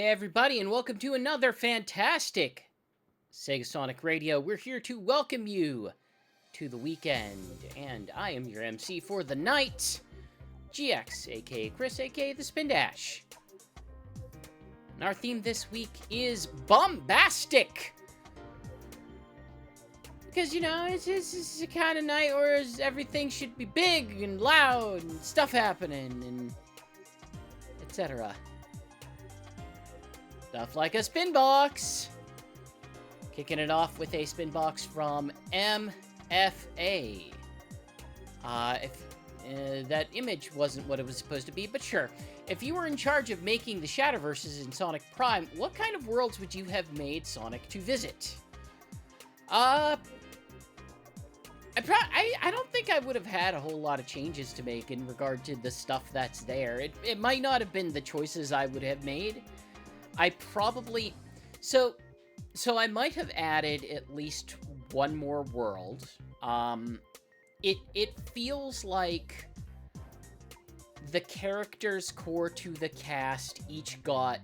everybody, and welcome to another fantastic Sega Sonic Radio. We're here to welcome you to the weekend, and I am your MC for the night, GX, aka Chris, aka the Spin Dash. And our theme this week is Bombastic! Because, you know, it's a kind of night where everything should be big and loud and stuff happening and etc. Stuff like a Spinbox. Kicking it off with a Spinbox from MFA. That image wasn't what it was supposed to be, but sure. If you were in charge of making the Shadowverses in Sonic Prime, what kind of worlds would you have made Sonic to visit? I don't think I would have had a whole lot of changes to make in regard to the stuff that's there. It might not have been the choices I would have made. I probably... So I might have added at least one more world. It feels like the characters core to the cast each got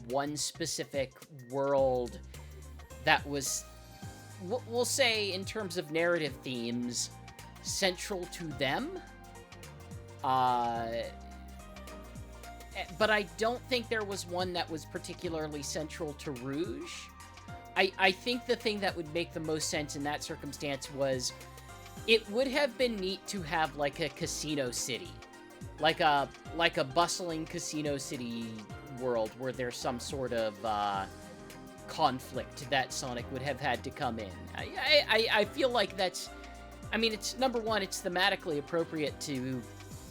one specific world that was, we'll say, in terms of narrative themes, central to them. But I don't think there was one that was particularly central to Rouge. I think the thing that would make the most sense in that circumstance was it would have been neat to have like a casino city. Like a bustling casino city world where there's some sort of conflict that Sonic would have had to come in. I feel like that's... I mean, it's number one, it's thematically appropriate to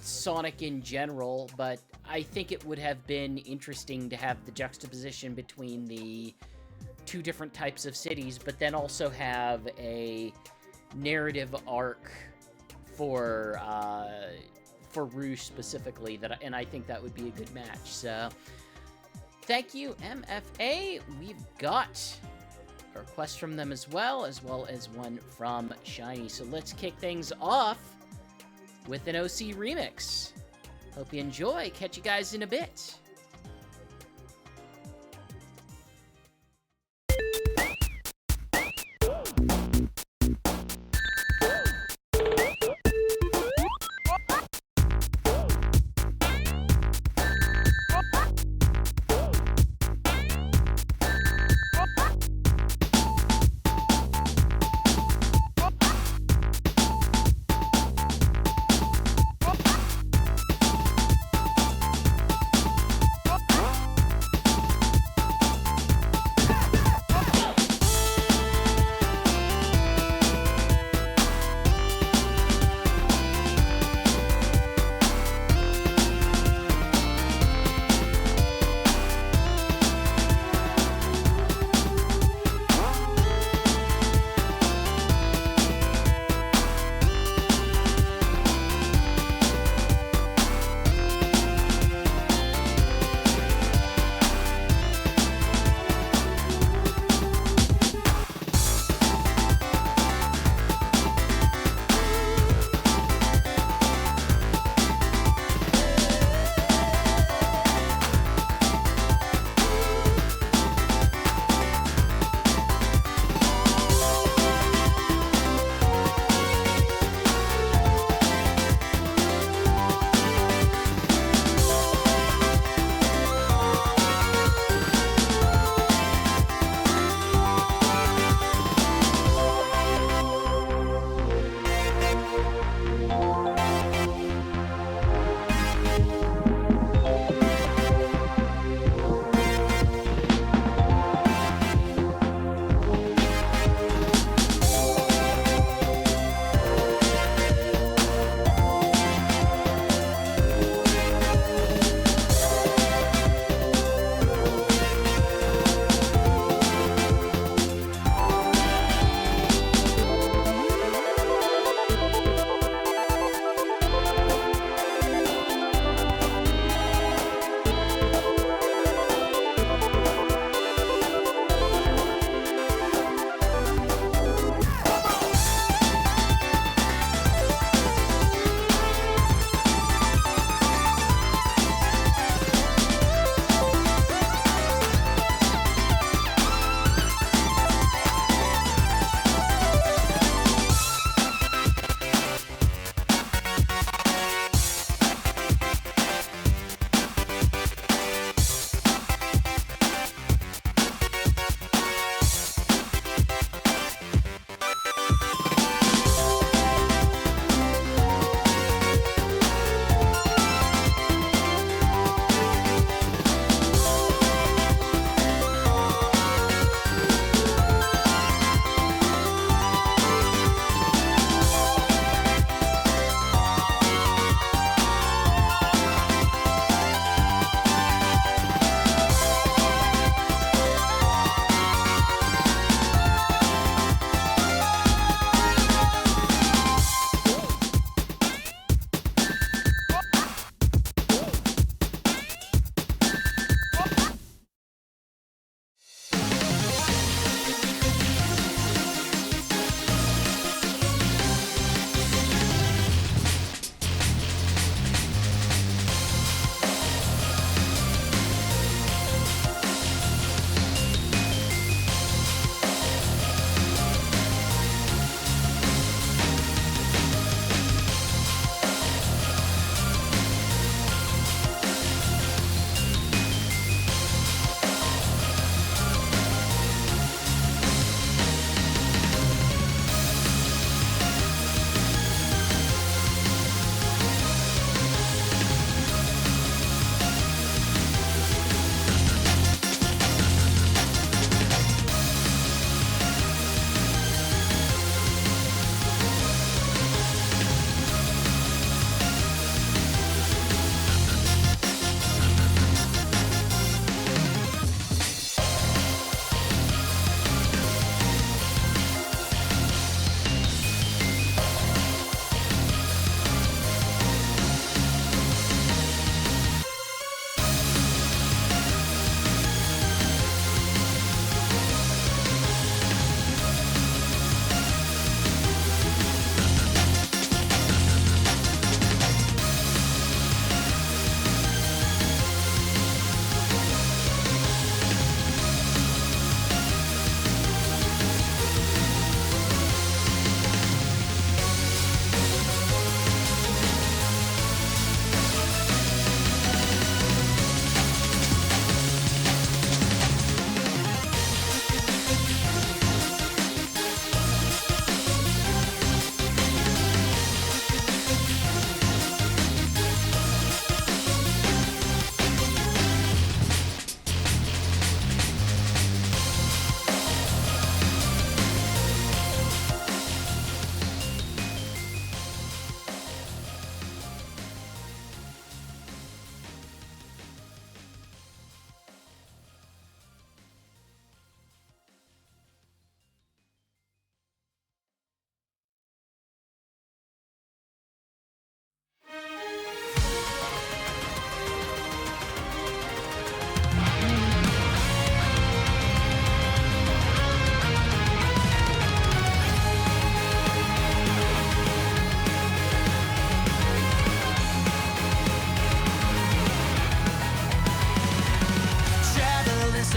Sonic in general, but I think it would have been interesting to have the juxtaposition between the two different types of cities, but then also have a narrative arc for Rouge specifically, and I think that would be a good match. So, thank you, MFA. We've got a request from them as well as one from Shiny. So let's kick things off with an OC remix. Hope you enjoy. Catch you guys in a bit.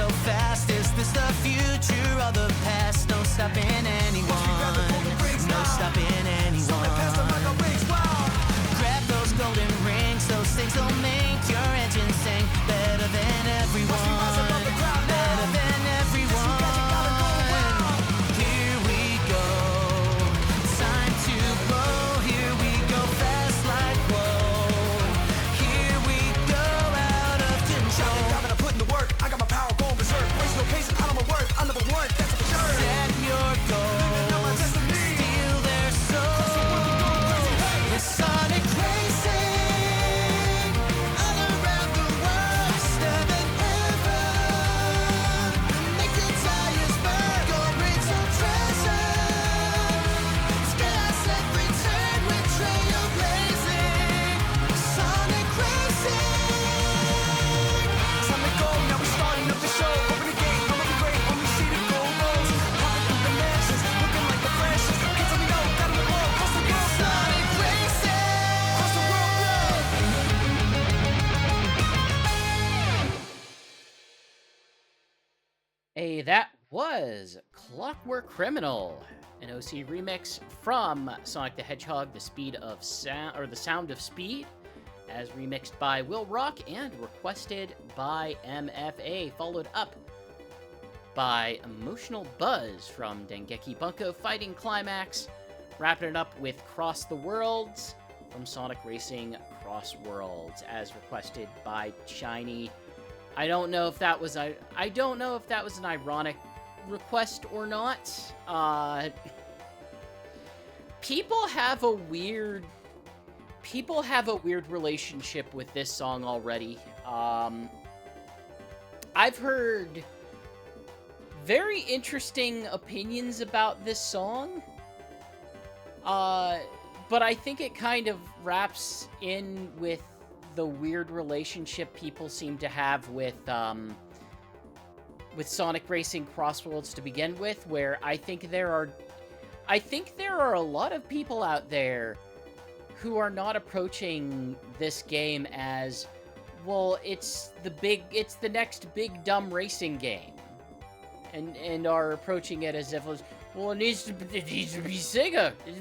so fast. Is this the future or the past? No stopping anyone. No stopping anyone. Grab those golden rings. Those things will make your engine sing better than everyone. Better than everyone. Here we go. Time to blow. Here we go fast like whoa. Here we go out of control. I'm gonna put in the work. I got my power going berserk. Waste no patience. I know my worth. I'm number one. That's for sure. Set your goals. Steal their soul. It's Sonic racing all around the world. Faster than ever. Make your tires burn. Your rings will treasure. Chaos every turn. We're trailblazing. Sonic racing. Time to go. Now we're starting up the show. Open the gate. I'm looking great. Only see the gold rolls. Popping through the mansions. Looking like the freshest. Kids on the go. Got 'em the world. Cross the world. Sonic racing. Cross the world. Hey, that was Clockwork Criminal, an OC remix from Sonic the Hedgehog, The Speed of Sound, or The Sound of Speed, as remixed by Will Rock and requested by MFA, followed up by Emotional Buzz from Dengeki Bunko Fighting Climax, wrapping it up with Cross the Worlds from Sonic Racing Cross Worlds, as requested by Shiny. I don't know if that was an ironic request or not. People have a weird relationship with this song already. I've heard very interesting opinions about this song. But I think it kind of wraps in with the weird relationship people seem to have with Sonic Racing Cross Worlds to begin with, where I think there are a lot of people out there who are not approaching this game as, well, it's the next big dumb racing game, and are approaching it as if it was, well, it needs to be Sega. It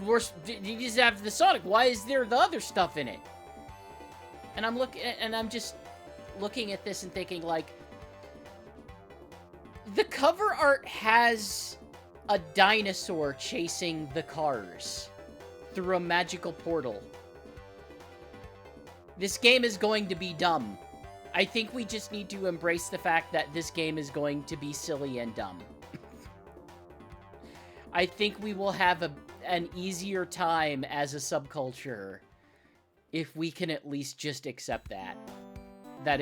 needs to have the Sonic. Why is there the other stuff in it? And I'm just looking at this and thinking, like, the cover art has a dinosaur chasing the cars through a magical portal. This game is going to be dumb. I think we just need to embrace the fact that this game is going to be silly and dumb. I think we will have an easier time as a subculture if we can at least just accept that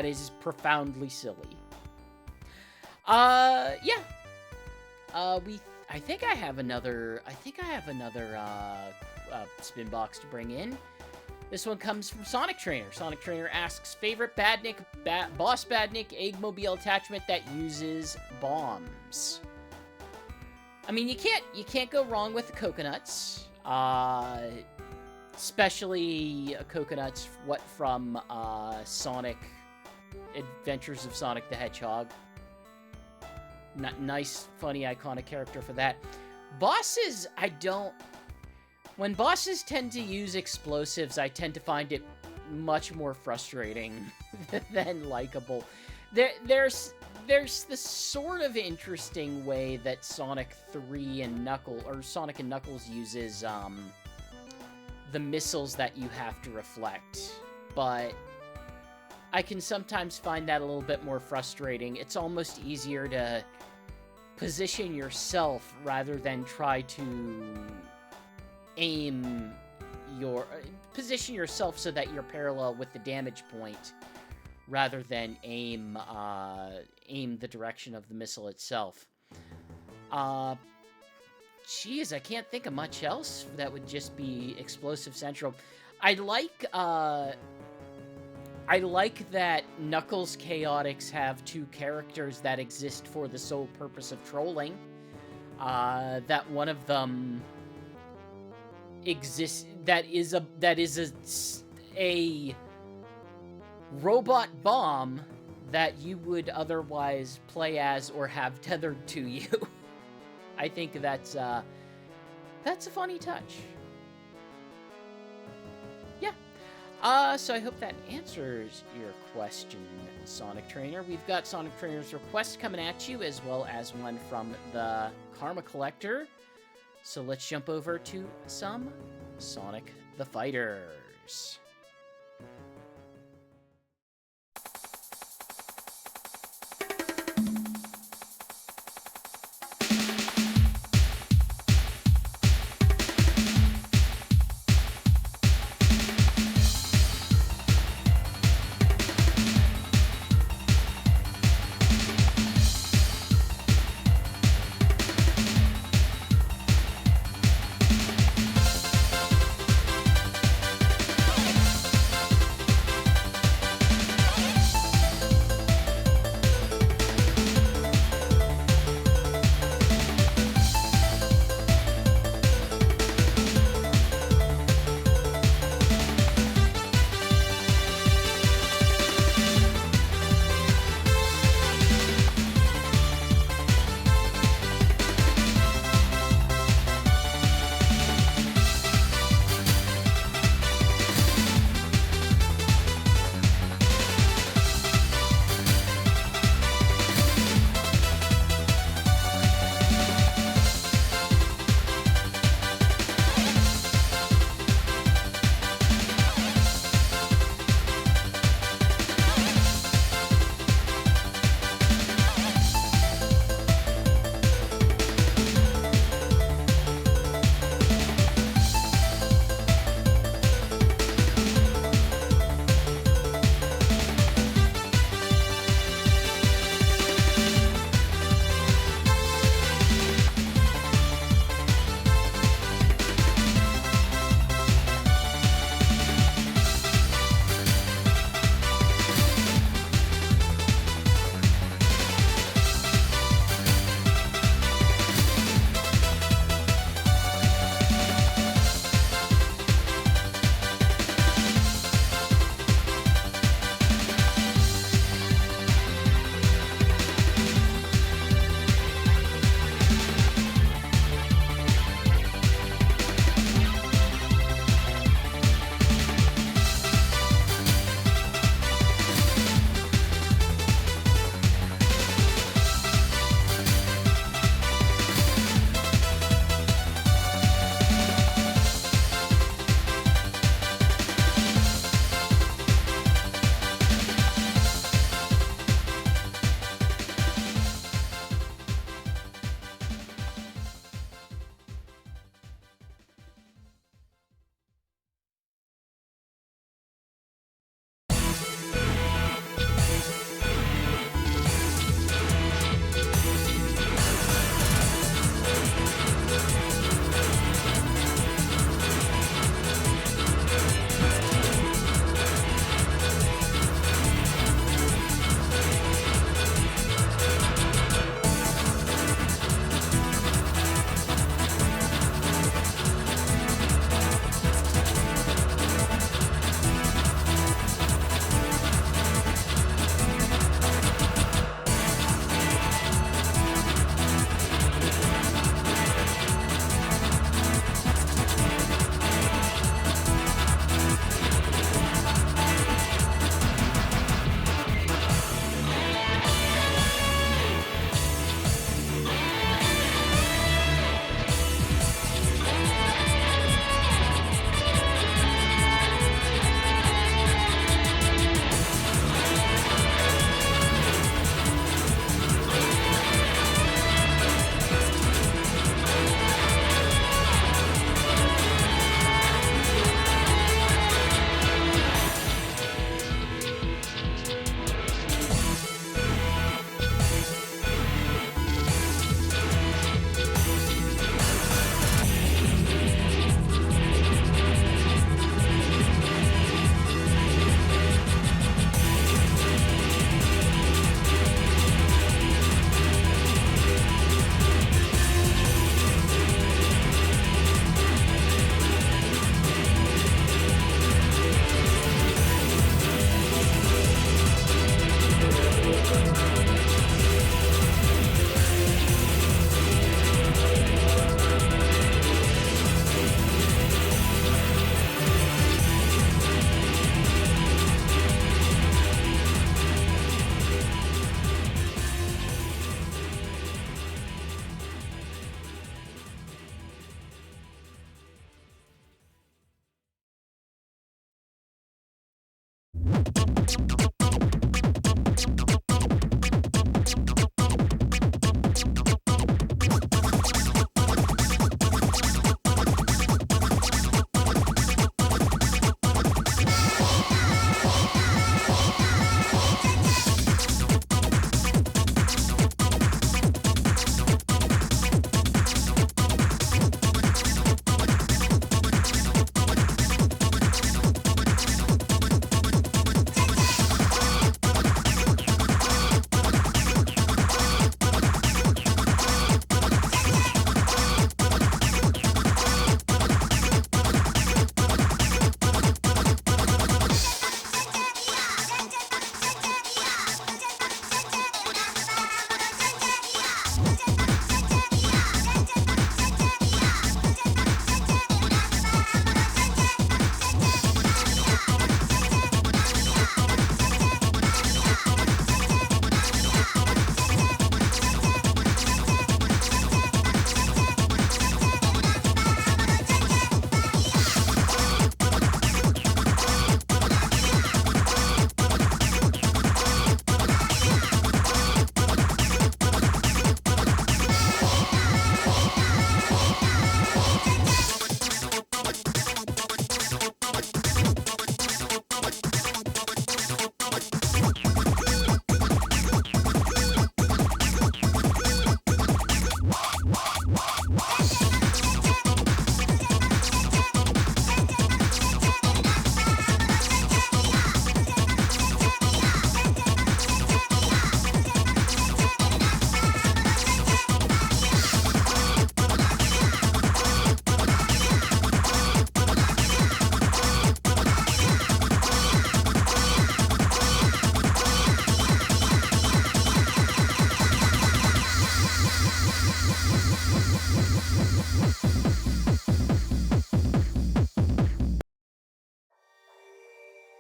is profoundly silly. Yeah. I think I have another Spinbox to bring in. This one comes from Sonic Trainer. Sonic Trainer asks, favorite Boss Badnik Eggmobile attachment that uses bombs. I mean, you can't go wrong with the coconuts. Especially coconuts from Sonic Adventures of Sonic the Hedgehog. Nice, funny, iconic character for that. Bosses, when bosses tend to use explosives, I tend to find it much more frustrating than likable. There's this sort of interesting way that Sonic and Knuckles uses the missiles that you have to reflect, but I can sometimes find that a little bit more frustrating. It's almost easier to position yourself rather than try to position yourself so that you're parallel with the damage point rather than aim the direction of the missile itself. Geez, I can't think of much else that would just be Explosive Central. I like that Knuckles Chaotix have two characters that exist for the sole purpose of trolling. That one of them exists that is a robot bomb that you would otherwise play as or have tethered to you. I think that's a funny touch. Yeah. So I hope that answers your question, Sonic Trainer. We've got Sonic Trainer's request coming at you, as well as one from the Karma Collector. So let's jump over to some Sonic the Fighters.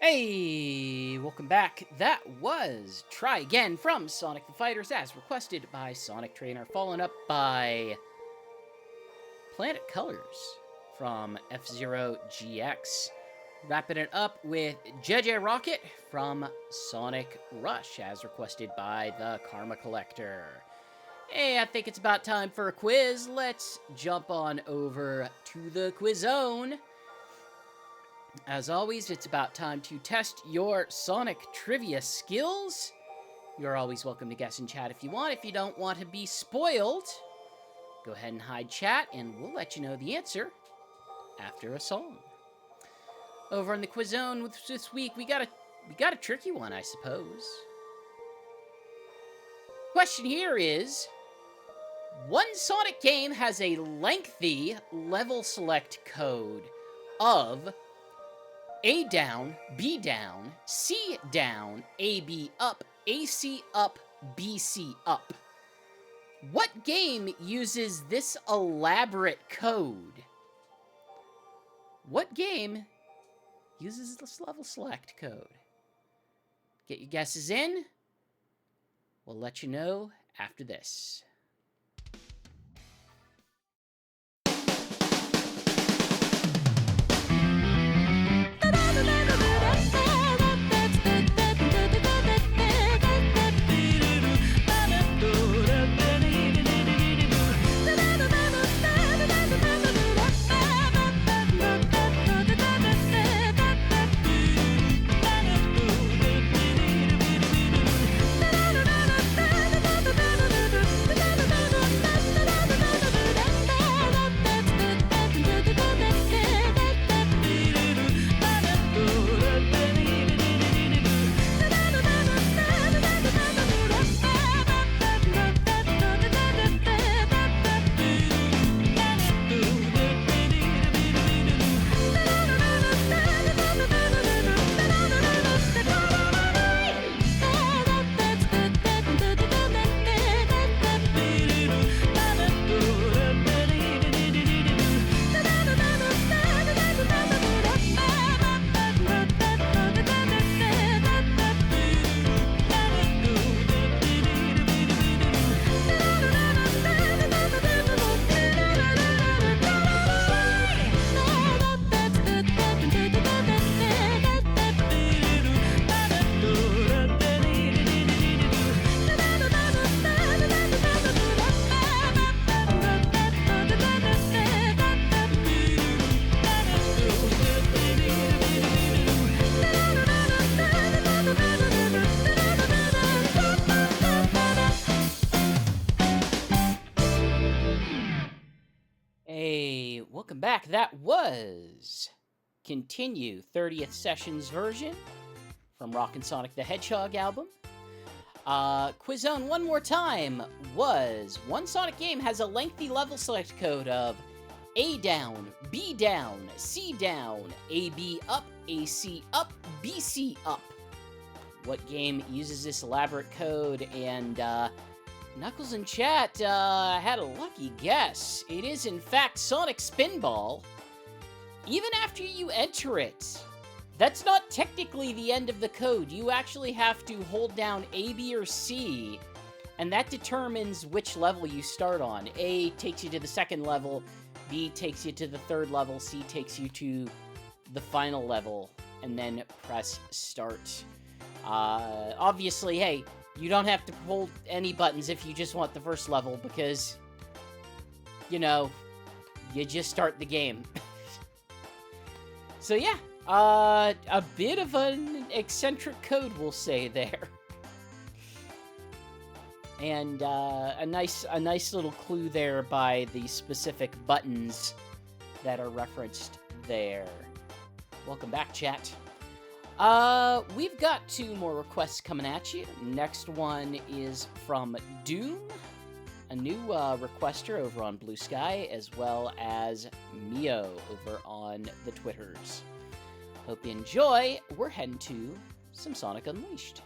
Hey, welcome back. That was Try Again from Sonic the Fighters, as requested by Sonic Trainer, followed up by Planet Colors from F-Zero GX. Wrapping it up with JJ Rocket from Sonic Rush, as requested by the Karma Collector. Hey, I think it's about time for a quiz. Let's jump on over to the quiz zone. As always, it's about time to test your Sonic trivia skills. You're always welcome to guess in chat if you want. If you don't want to be spoiled, go ahead and hide chat, and we'll let you know the answer after a song. Over in the quiz zone this week, we got a tricky one, I suppose. Question here is, one Sonic game has a lengthy level select code of A down, B down, C down, AB up, AC up, BC up. What game uses this elaborate code? What game uses this level select code? Get your guesses in. We'll let you know after this. Welcome back. That was Continue 30th Sessions version from Rockin' Sonic the Hedgehog album. Quiz Zone one more time was one Sonic game has a lengthy level select code of A down, B down, C down, AB up, AC up, BC up. What game uses this elaborate code? And Knuckles in chat had a lucky guess. It is in fact Sonic Spinball. Even after you enter it, that's not technically the end of the code. You actually have to hold down A, B, or C, and that determines which level you start on. A takes you to the second level, B takes you to the third level, C takes you to the final level, and then press start. Obviously, hey, you don't have to hold any buttons if you just want the first level, because, you know, you just start the game. So yeah, a bit of an eccentric code, we'll say there. And a nice little clue there by the specific buttons that are referenced there. Welcome back, chat. We've got 2 more requests coming at you. Next one is from Doom, a new requester over on Blue Sky, as well as Mio over on the Twitters. Hope you enjoy. We're heading to some Sonic Unleashed.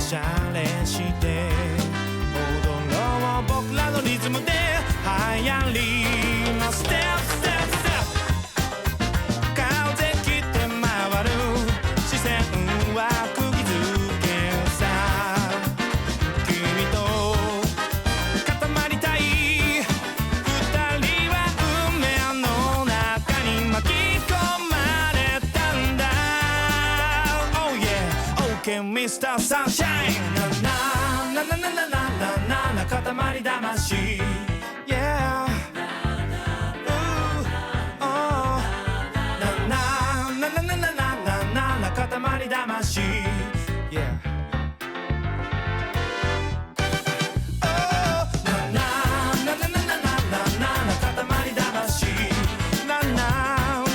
シャレして踊ろう僕らのリズムで流行りのステップステップステップ風切って回る視線は釘付けさ君と固まりたい二人は運命の中に巻き込まれたんだ Oh yeah OK Mr. Sunshine ななななななななな塊魂 Yeah Ooh Oh ななななななななな塊魂 Yeah Oh ななななななななな塊魂なな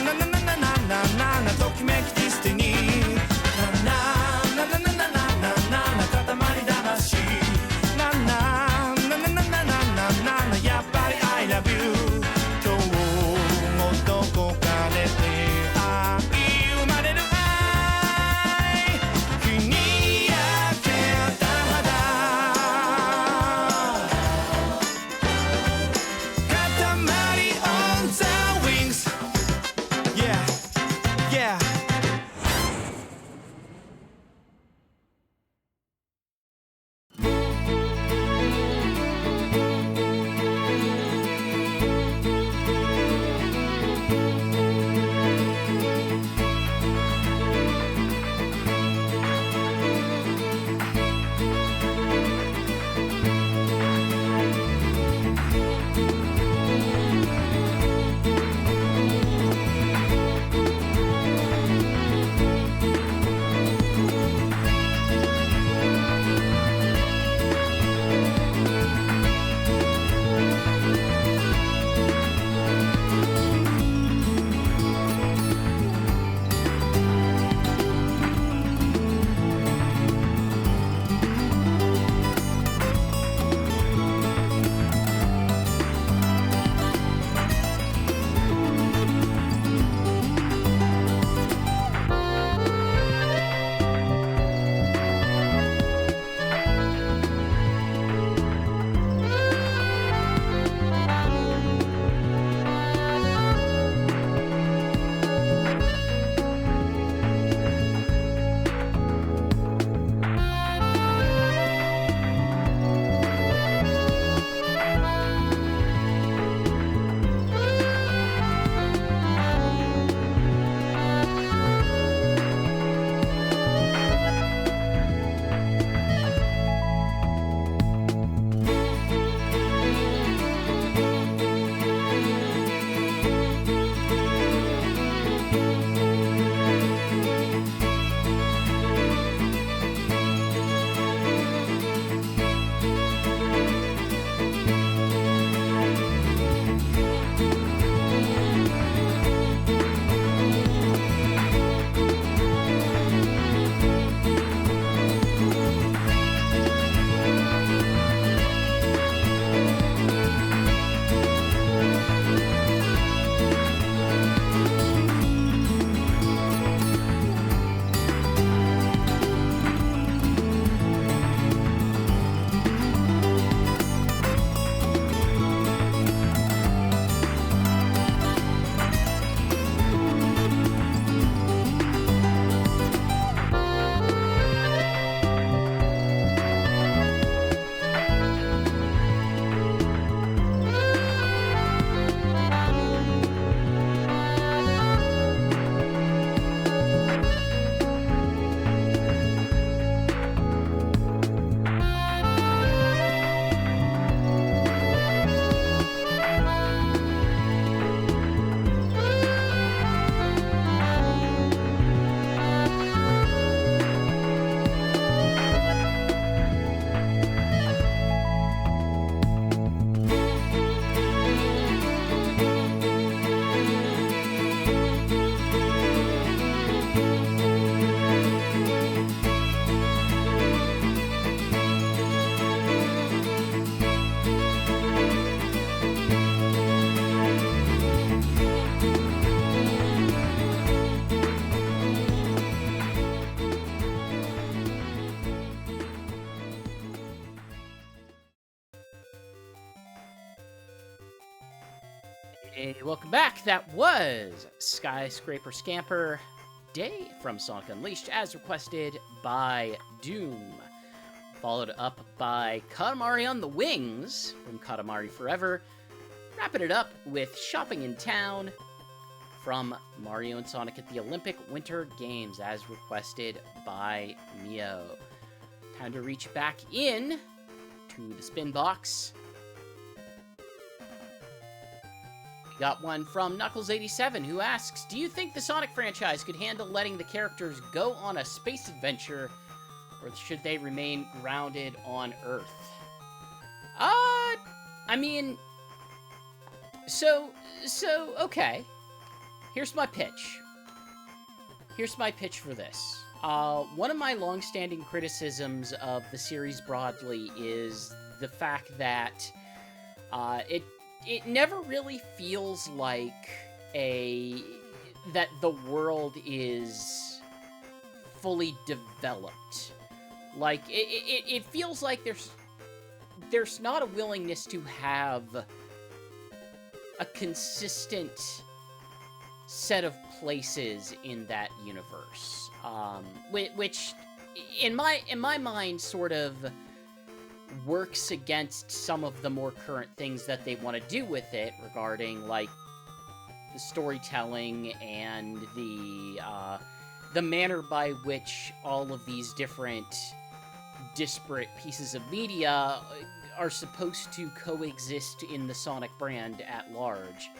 なななななななときめきディスティニーななななななななな塊魂なななななななななやっぱり I love you 今日もどこかで出会い生まれる愛日に焼けた肌塊 on the wings Yeah Yeah Hey, welcome back. That was Skyscraper Scamper Day from Sonic Unleashed, as requested by Doom. Followed up by Katamari on the Wings from Katamari Forever. Wrapping it up with Shopping in Town from Mario and Sonic at the Olympic Winter Games, as requested by Mio. Time to reach back in to the Spinbox. Got one from Knuckles87, who asks, do you think the Sonic franchise could handle letting the characters go on a space adventure, or should they remain grounded on Earth? I mean, so, okay. Here's my pitch. Here's my pitch for this. One of my long-standing criticisms of the series broadly is the fact that, it never really feels like that the world is fully developed. Like, it feels like there's not a willingness to have a consistent set of places in that universe. Which, in my mind, sort of works against some of the more current things that they want to do with it regarding, like, the storytelling and the manner by which all of these different disparate pieces of media are supposed to coexist in the Sonic brand at large.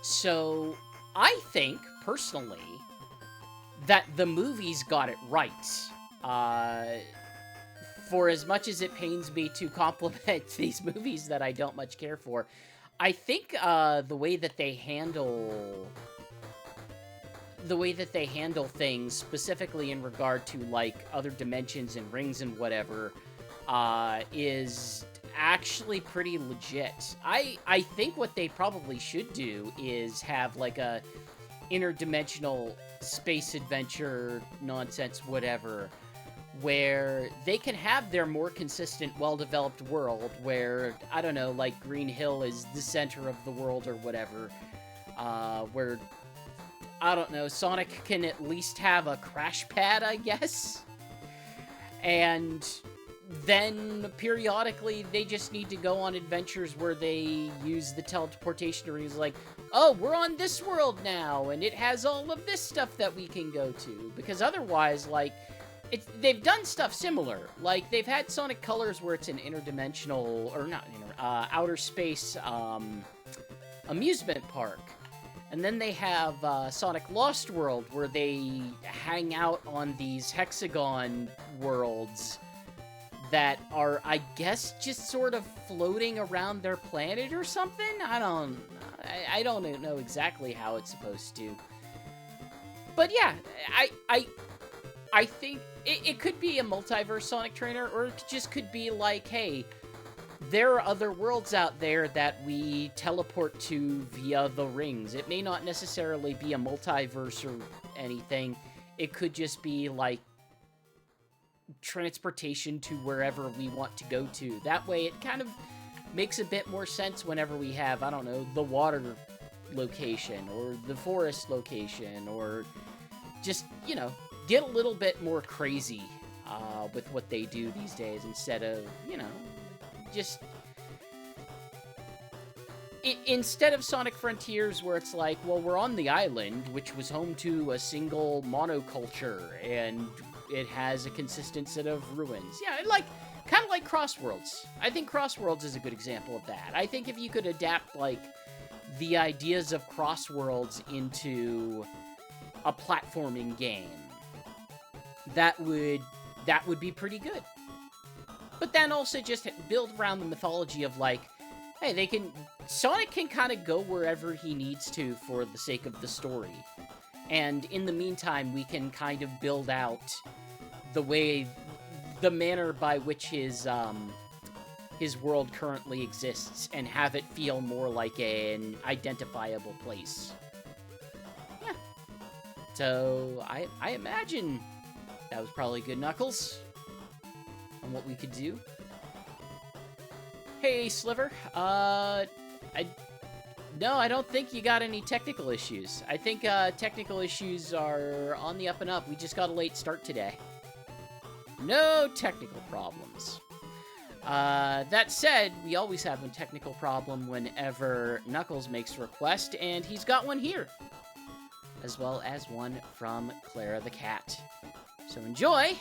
So, I think, personally, that the movies got it right. For as much as it pains me to compliment these movies that I don't much care for, I think the way that they handle things, specifically in regard to, like, other dimensions and rings and whatever, is actually pretty legit. I think what they probably should do is have, like, a interdimensional space adventure nonsense whatever, where they can have their more consistent, well-developed world where, I don't know, like, Green Hill is the center of the world or whatever, where, I don't know, Sonic can at least have a crash pad, I guess? And then, periodically, they just need to go on adventures where they use the teleportation to use, like, oh, we're on this world now, and it has all of this stuff that we can go to. Because otherwise, like, they've done stuff similar. Like, they've had Sonic Colors where it's an interdimensional, or not, outer space amusement park. And then they have Sonic Lost World where they hang out on these hexagon worlds that are, I guess, just sort of floating around their planet or something? I don't know exactly how it's supposed to. But yeah, I think it could be a multiverse Sonic Trainer, or it just could be like, hey, there are other worlds out there that we teleport to via the rings. It may not necessarily be a multiverse or anything. It could just be, like, transportation to wherever we want to go to. That way, it kind of makes a bit more sense whenever we have, I don't know, the water location, or the forest location, or just, get a little bit more crazy with what they do these days, instead of, just... Instead of Sonic Frontiers, where it's like, well, we're on the island, which was home to a single monoculture, and it has a consistent set of ruins. Yeah, kind of like Crossworlds. I think Crossworlds is a good example of that. I think if you could adapt, like, the ideas of Crossworlds into a platforming game, that would be pretty good. But then also just build around the mythology of, like, hey, Sonic can kind of go wherever he needs to for the sake of the story. And in the meantime, we can kind of build out the manner by which his world currently exists, and have it feel more like an identifiable place. Yeah. So, I imagine that was probably good, Knuckles, on what we could do. Hey, Sliver, No, I don't think you got any technical issues. I think technical issues are on the up and up. We just got a late start today. No technical problems. That said, we always have a technical problem whenever Knuckles makes a request, and he's got one here, as well as one from Clara the Cat. So enjoy.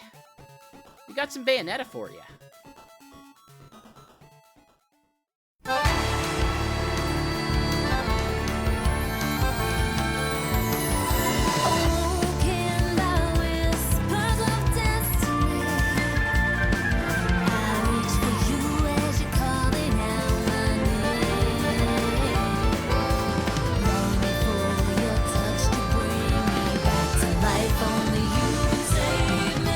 We got some Bayonetta for you. Only you can save me.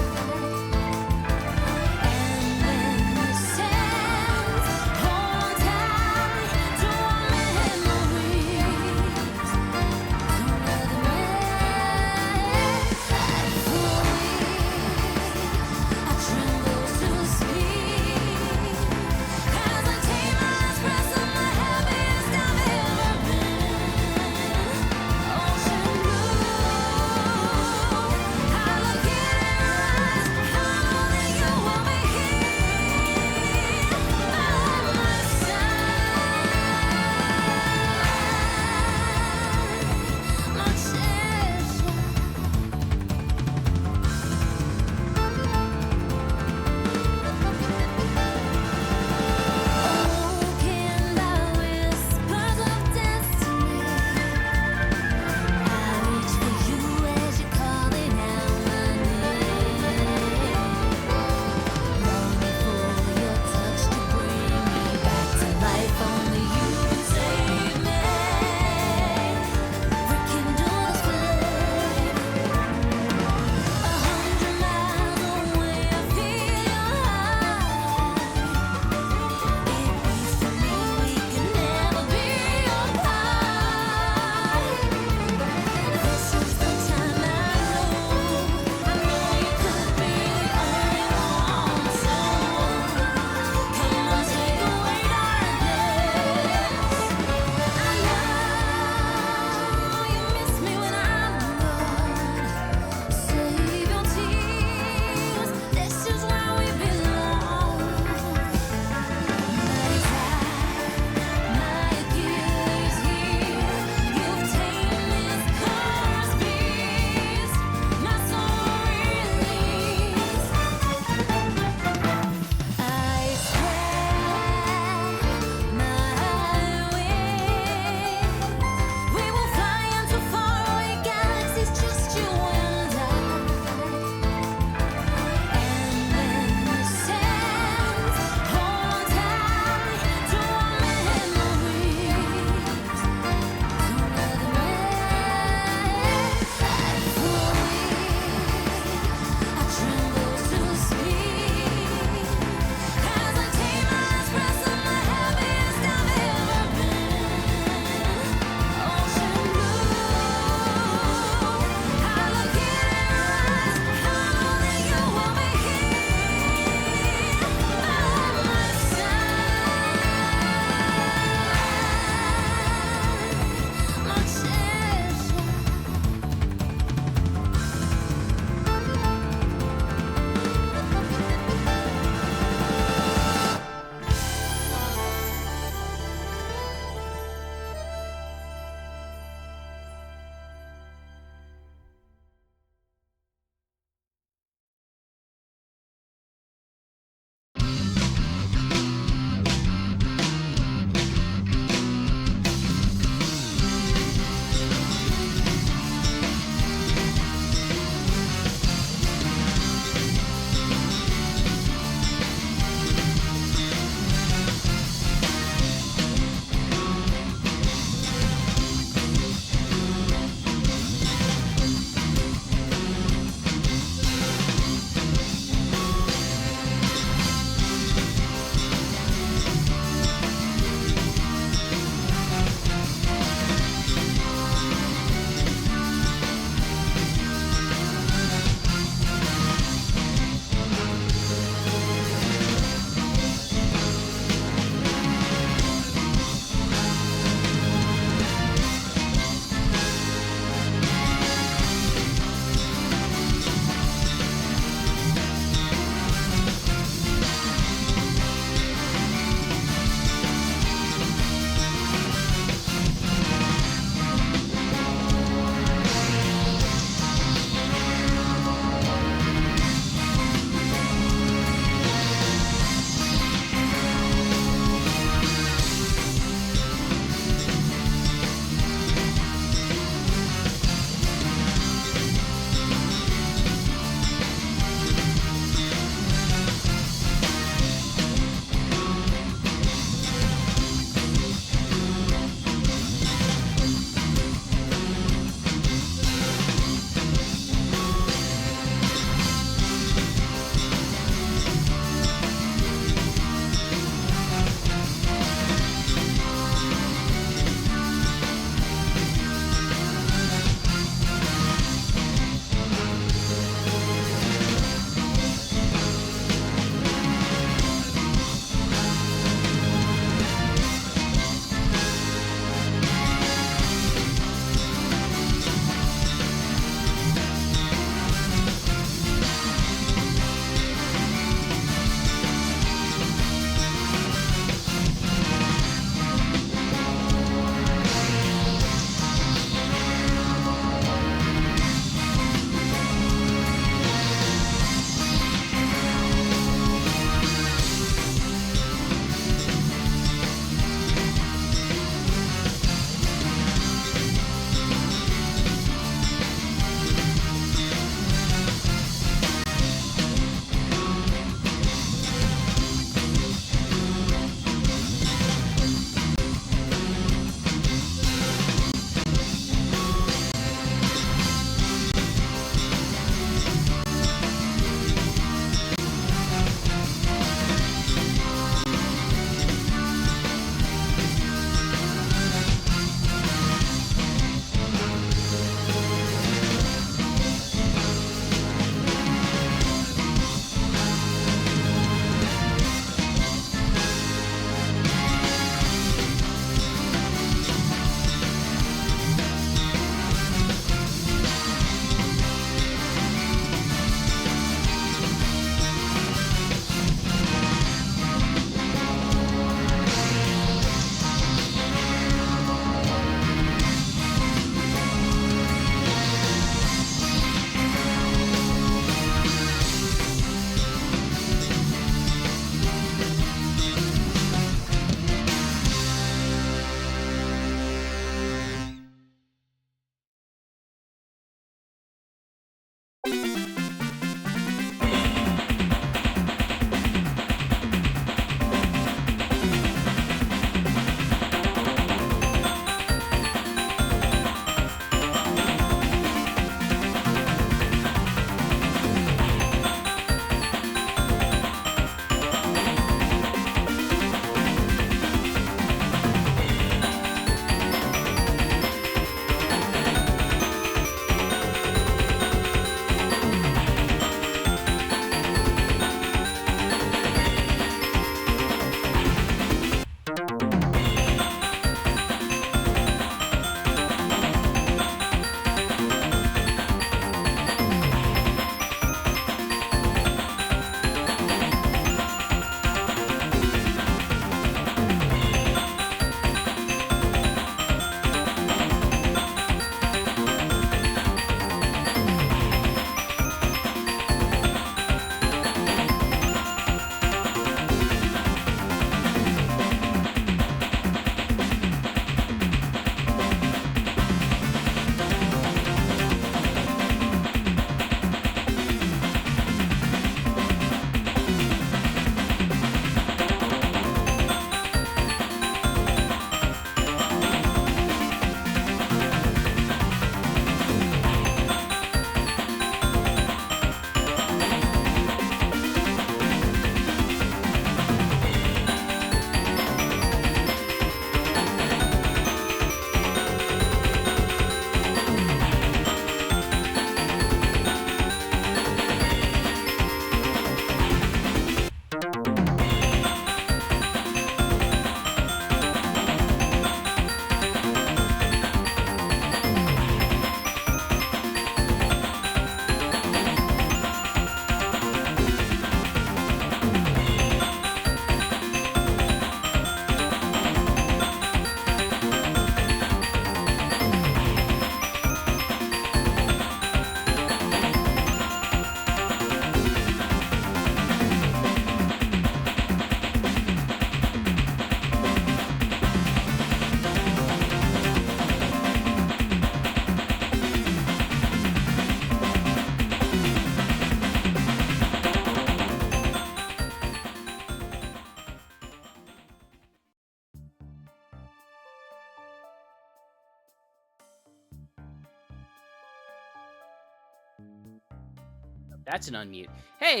That's an unmute. Hey,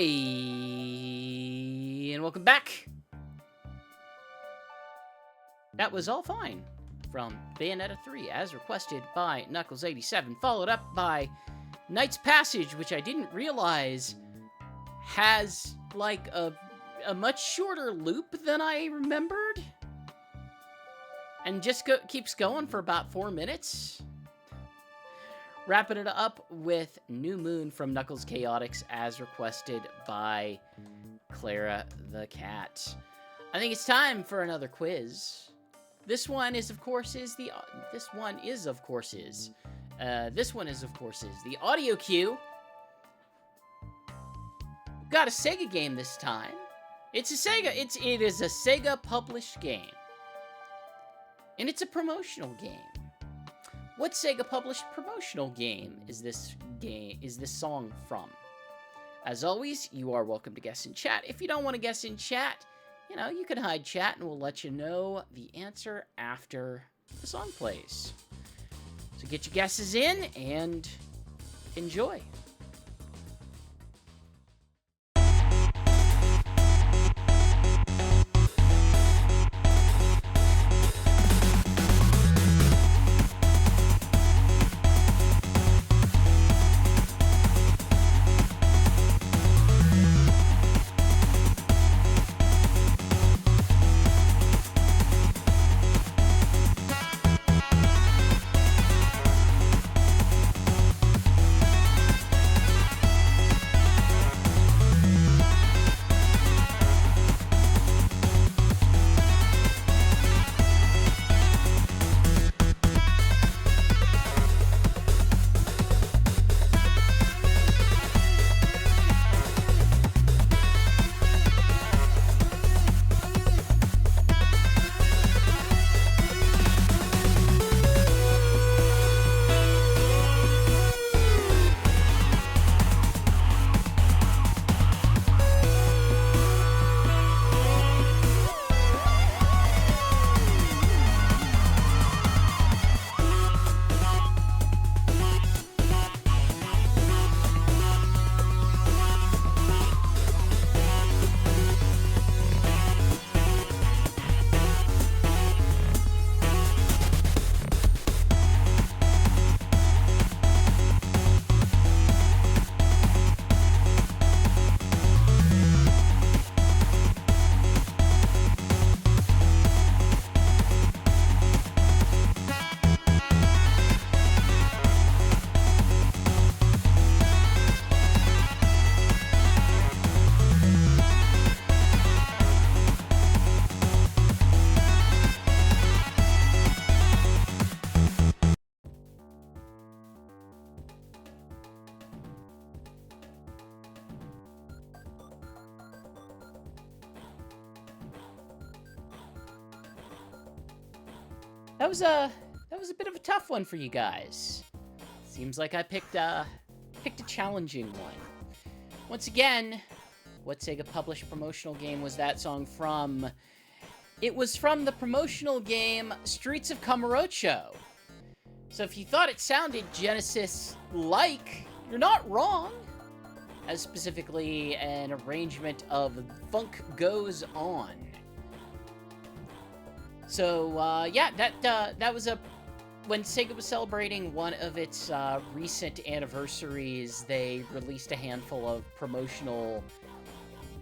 and welcome back. That was All Fine from Bayonetta 3, as requested by Knuckles87, followed up by Knight's Passage, which I didn't realize has, like, a much shorter loop than I remembered. And just keeps going for about 4 minutes. Wrapping it up with New Moon from Knuckles Chaotix, as requested by Clara the Cat. I think it's time for another quiz. This one is, of course, the audio cue. Got a Sega game this time. It is a Sega published game. And it's a promotional game. What Sega published promotional game is this song from? As always, you are welcome to guess in chat. If you don't want to guess in chat, you can hide chat and we'll let you know the answer after the song plays. So get your guesses in and enjoy. That was a bit of a tough one for you guys. Seems like I picked a challenging one. Once again, what Sega published promotional game was that song from? It was from the promotional game Streets of Kamurocho. So if you thought it sounded Genesis-like, you're not wrong. As specifically an arrangement of Funk Goes On. So, yeah, that was when Sega was celebrating one of its recent anniversaries, they released a handful of promotional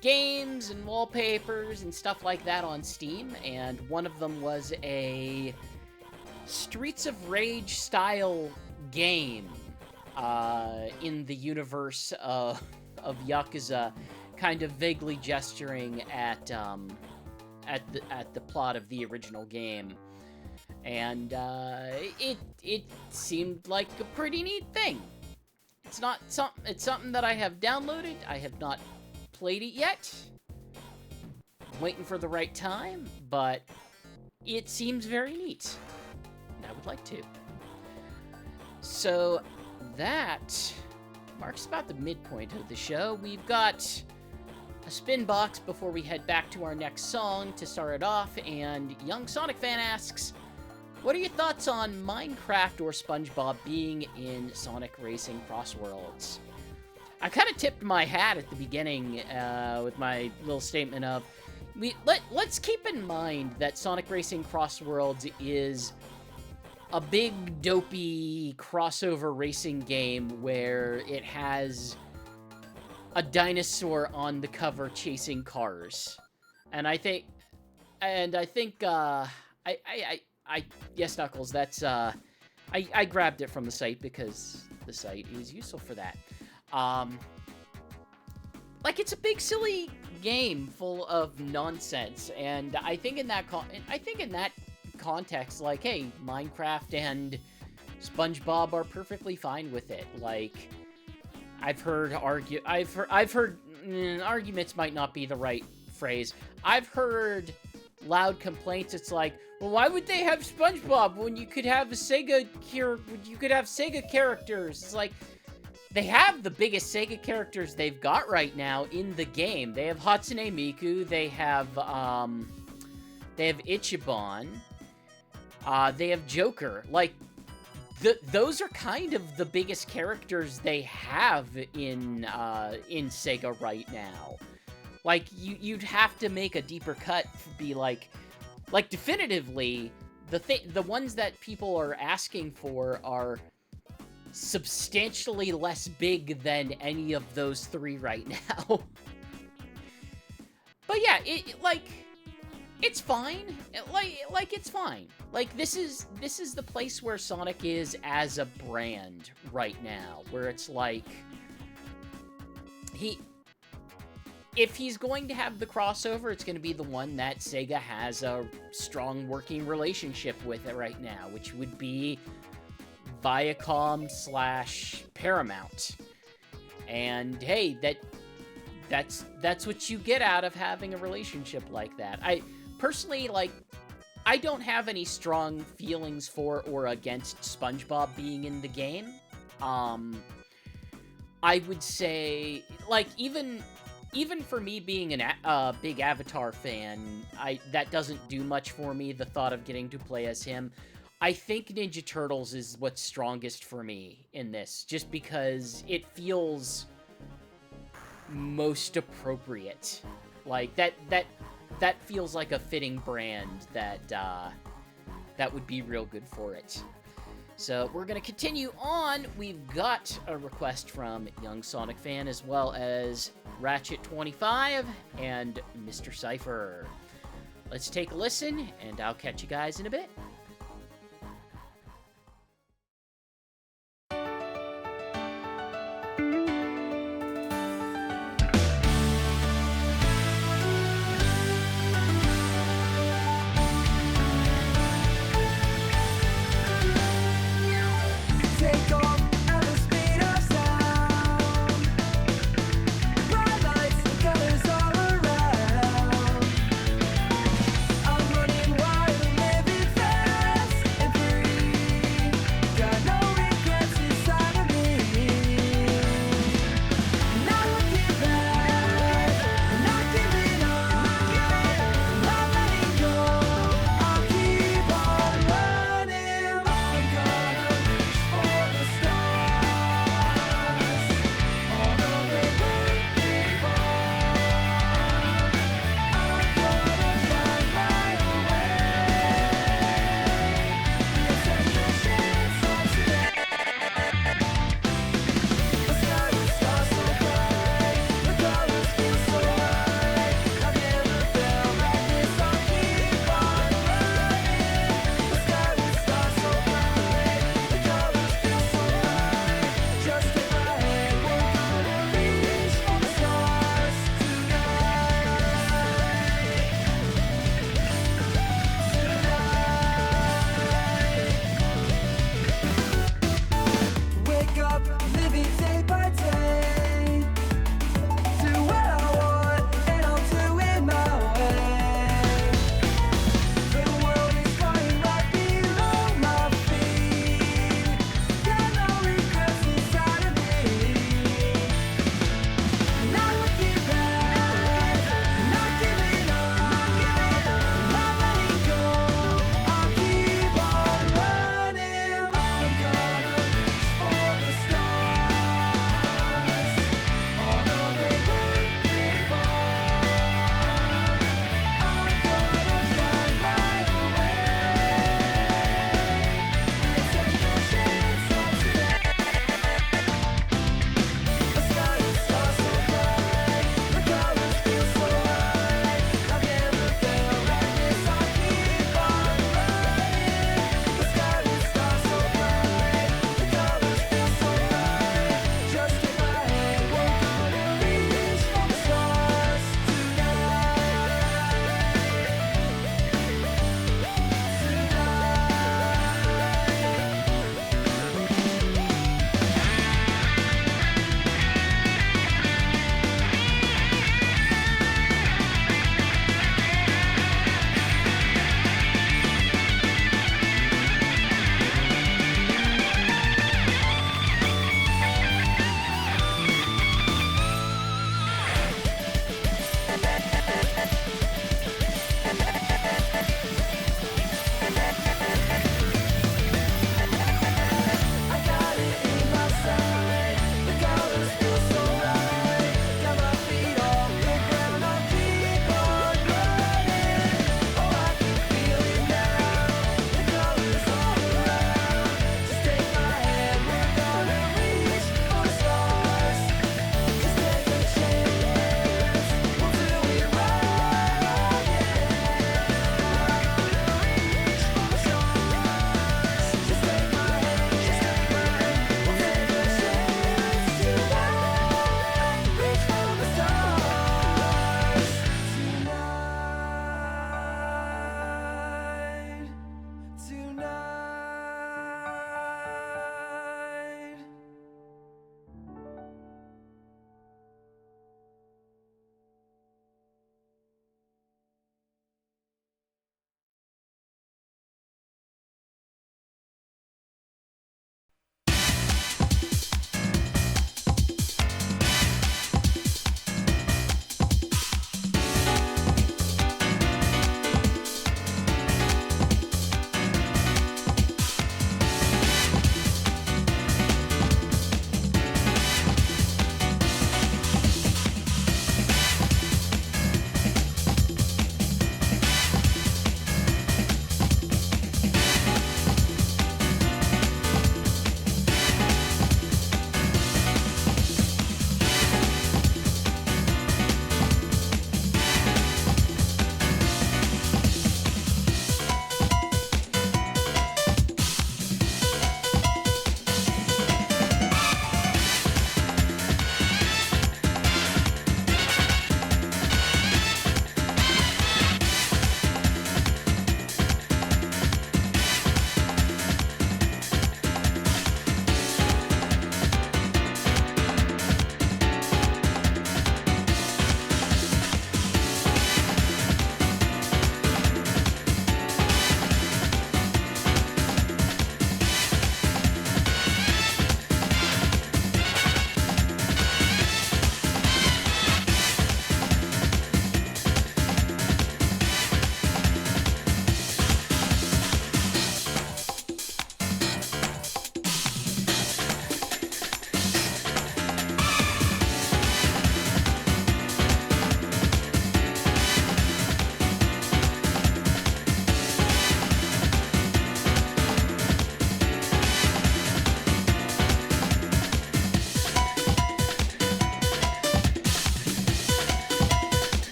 games and wallpapers and stuff like that on Steam, and one of them was a Streets of Rage style game in the universe of Yakuza, kind of vaguely gesturing at the plot of the original game, and it seemed like a pretty neat thing. It's something that I have downloaded. I have not played it yet. I'm waiting for the right time, but it seems very neat, and I would like to. So that marks about the midpoint of the show. We've got a Spinbox before we head back to our next song to start it off, and Young Sonic Fan asks, what are your thoughts on Minecraft or SpongeBob being in Sonic Racing Cross Worlds? I kind of tipped my hat at the beginning with my little statement of, let's keep in mind that Sonic Racing Cross Worlds is a big, dopey crossover racing game where it has a dinosaur on the cover chasing cars. And I think, yes, Knuckles, that's, I grabbed it from the site because the site is useful for that. Like, it's a big, silly game full of nonsense, and I think in that context, like, hey, Minecraft and SpongeBob are perfectly fine with it. Like, arguments might not be the right phrase. I've heard loud complaints. It's like, well, why would they have SpongeBob when you could have Sega characters? It's like, they have the biggest Sega characters they've got right now in the game. They have Hatsune Miku. They have Ichiban. They have Joker. Like, those are kind of the biggest characters they have in Sega right now. Like, you'd have to make a deeper cut to be like definitively the ones that people are asking for are substantially less big than any of those three right now. But yeah, it's fine. It's fine. Like, this is the place where Sonic is as a brand right now, where it's like, if he's going to have the crossover, it's going to be the one that Sega has a strong working relationship with it right now, which would be Viacom/Paramount. And hey, that's what you get out of having a relationship like that. I personally, I don't have any strong feelings for or against SpongeBob being in the game. I would say, like, even for me being a big Avatar fan, that doesn't do much for me, the thought of getting to play as him. I think Ninja Turtles is what's strongest for me in this, just because it feels most appropriate. Like, that feels like a fitting brand that would be real good for it. So we're going to continue on. We've got a request from Young Sonic Fan, as well as Ratchet25 and Mr. Cypher. Let's take a listen, and I'll catch you guys in a bit. I'm running wild and living fast.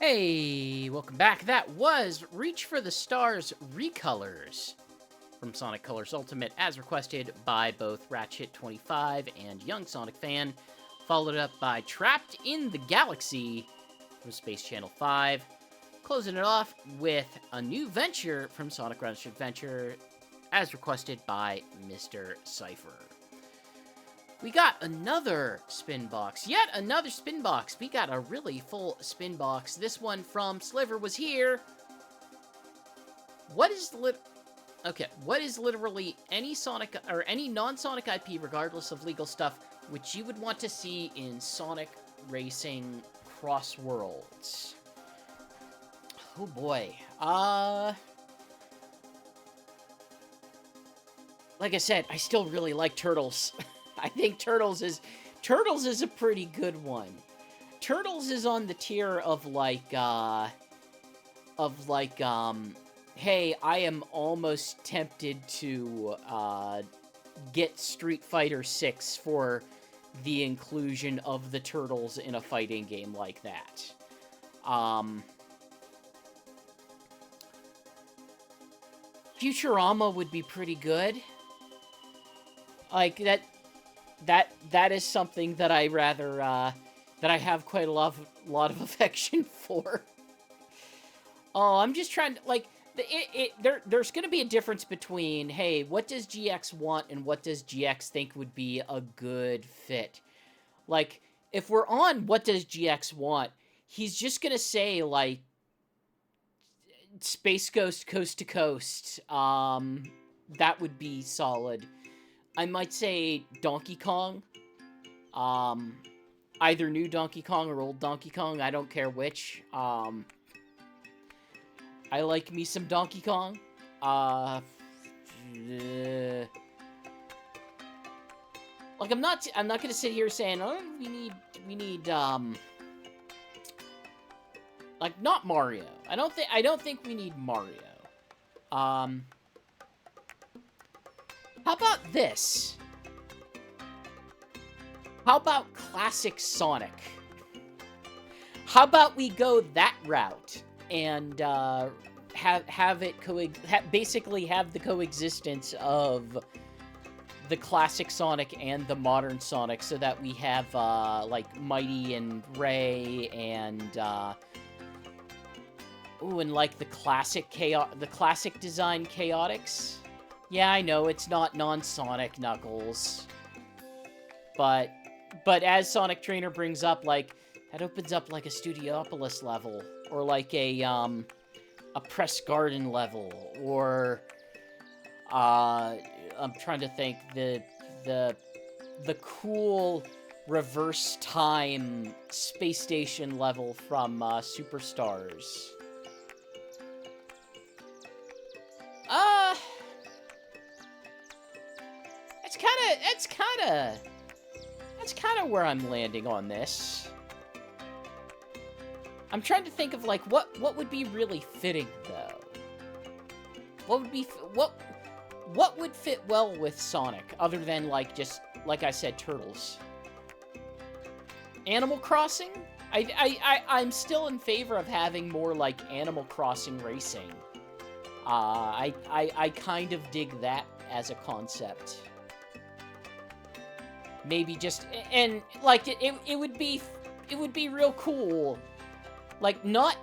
Hey, welcome back. That was Reach for the Stars Recolors from Sonic Colors Ultimate, as requested by both Ratchet25 and Young Sonic Fan, followed up by Trapped in the Galaxy from Space Channel 5, closing it off with a new venture from Sonic Rush Adventure, as requested by Mr. Cypher. We got another Spinbox. Yet another Spinbox. We got a really full Spinbox. This one from Sliver was here. What is literally any Sonic or any non-Sonic IP, regardless of legal stuff, which you would want to see in Sonic Racing Cross Worlds? Oh boy. Like I said, I still really like Turtles. I think Turtles is a pretty good one. Turtles is on the tier of hey, I am almost tempted to get Street Fighter 6 for the inclusion of the Turtles in a fighting game like that. Futurama would be pretty good. Like, that is something that I rather, that I have quite a lot of affection for. Oh, I'm just trying to, like, there's gonna be a difference between, hey, what does GX want and what does GX think would be a good fit? Like, if we're on what does GX want, he's just gonna say, like, Space Ghost Coast to Coast. That would be solid. I might say Donkey Kong. Either new Donkey Kong or old Donkey Kong. I don't care which. I like me some Donkey Kong. Like, I'm not gonna sit here saying, oh, we need, like, not Mario. I don't think we need Mario. How about this? How about classic Sonic? How about we go that route and have it basically have the coexistence of the classic Sonic and the modern Sonic, so that we have like Mighty and Ray and and like the classic design Chaotix. Yeah, I know it's not non-Sonic Knuckles, but as Sonic Trainer brings up, like, that opens up like a Studiopolis level, or like a Press Garden level, or I'm trying to think, the cool reverse time space station level from Superstars. That's kind of where I'm landing on this. I'm trying to think of, like, what would be really fitting, though. What would fit well with Sonic, other than, like, just, like I said, Turtles? Animal Crossing? I'm still in favor of having more, like, Animal Crossing racing. I kind of dig that as a concept. Maybe just, and like it would be real cool, like not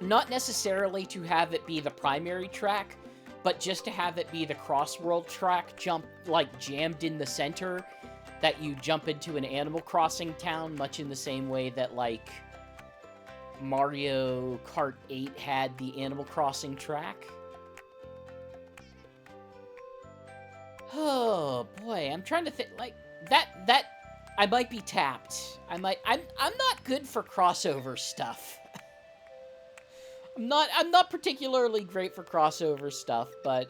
necessarily to have it be the primary track, but just to have it be the cross-world track, jammed in the center, that you jump into an Animal Crossing town, much in the same way that, like, Mario Kart 8 had the Animal Crossing track. Oh boy, I'm trying to think, like, that I might be tapped. I'm not good for crossover stuff. I'm not particularly great for crossover stuff, but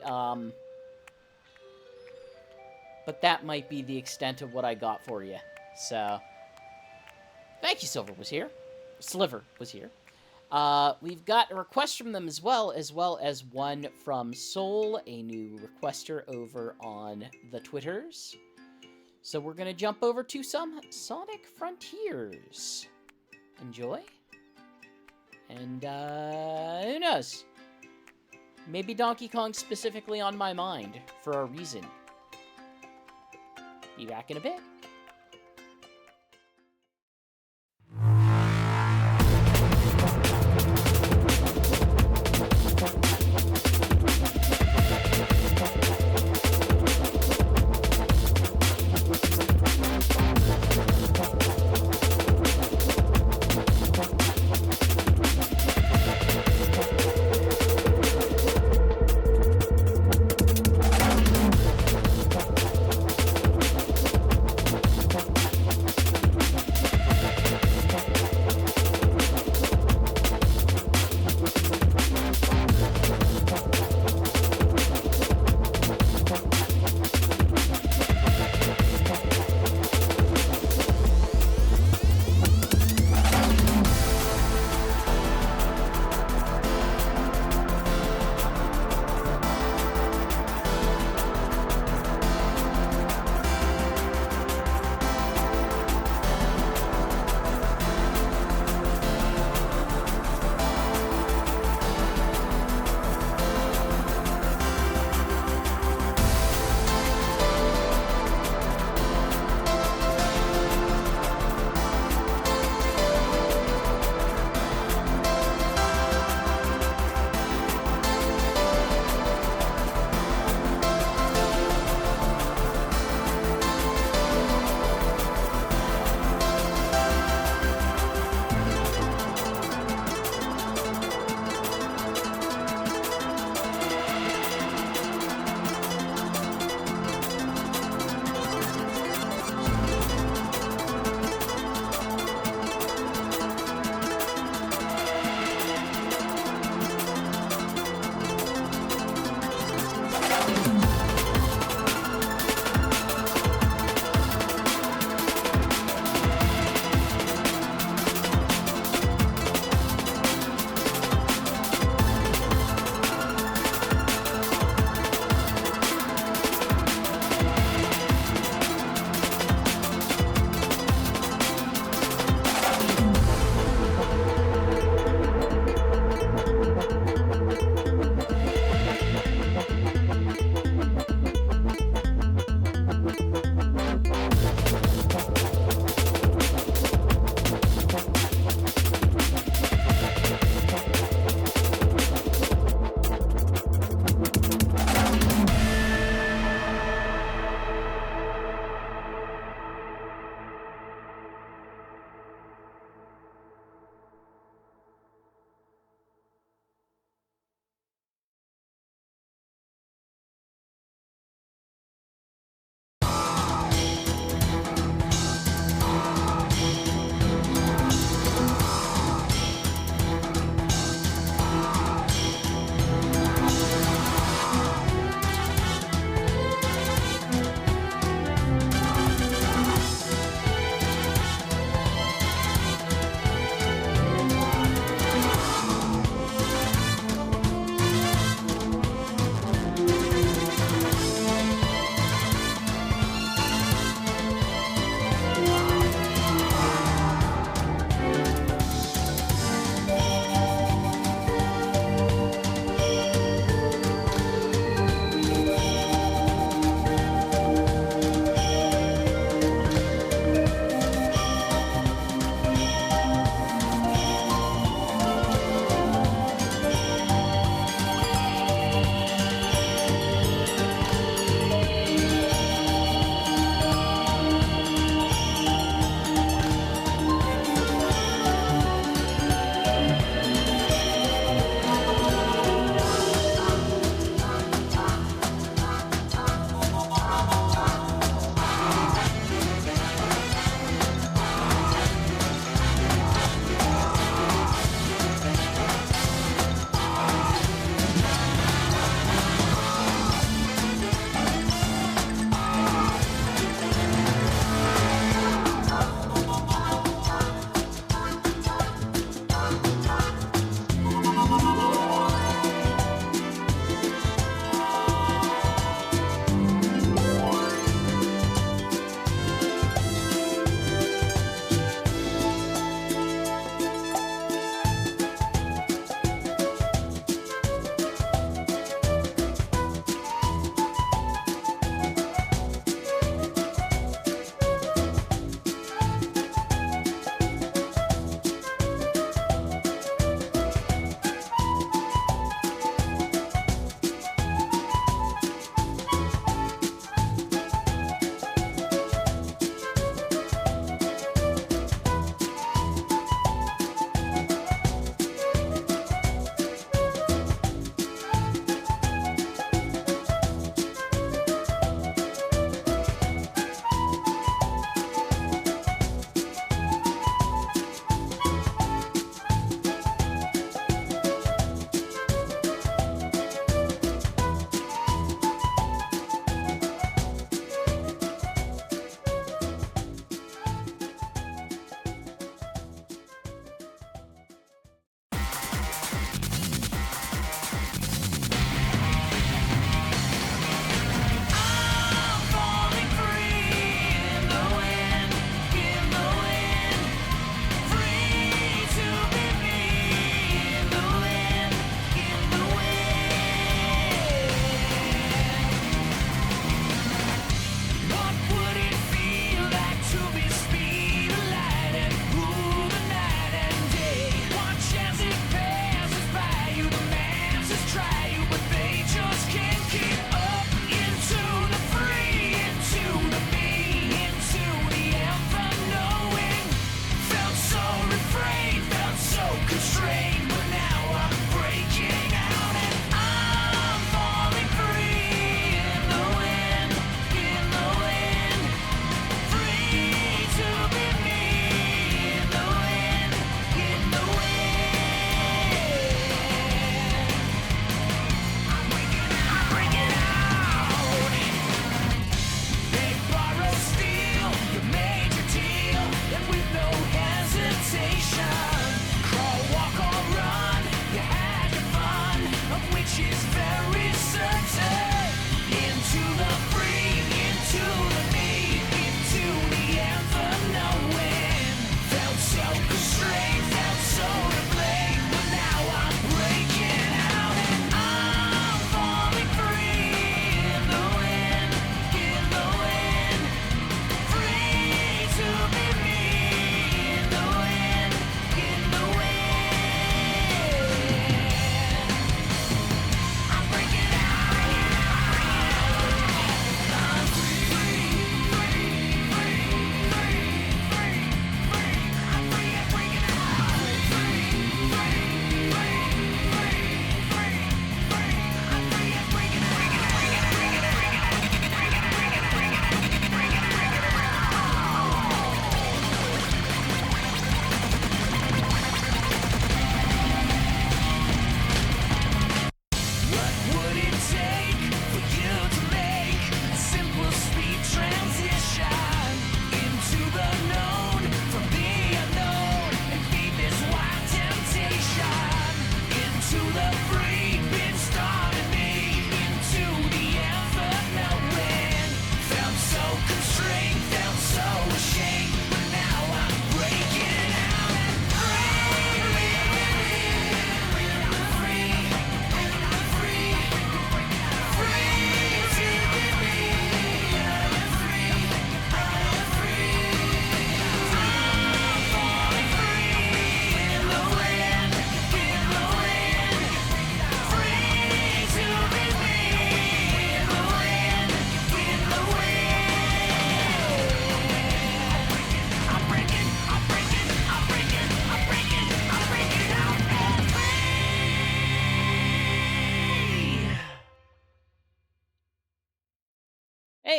that might be the extent of what I got for you. So, thank you, Sliver was here. We've got a request from them as well as one from Soul, a new requester over on the Twitters. So we're gonna jump over to some Sonic Frontiers. enjoy. And who knows? Maybe Donkey Kong's specifically on my mind for a reason. Be back in a bit.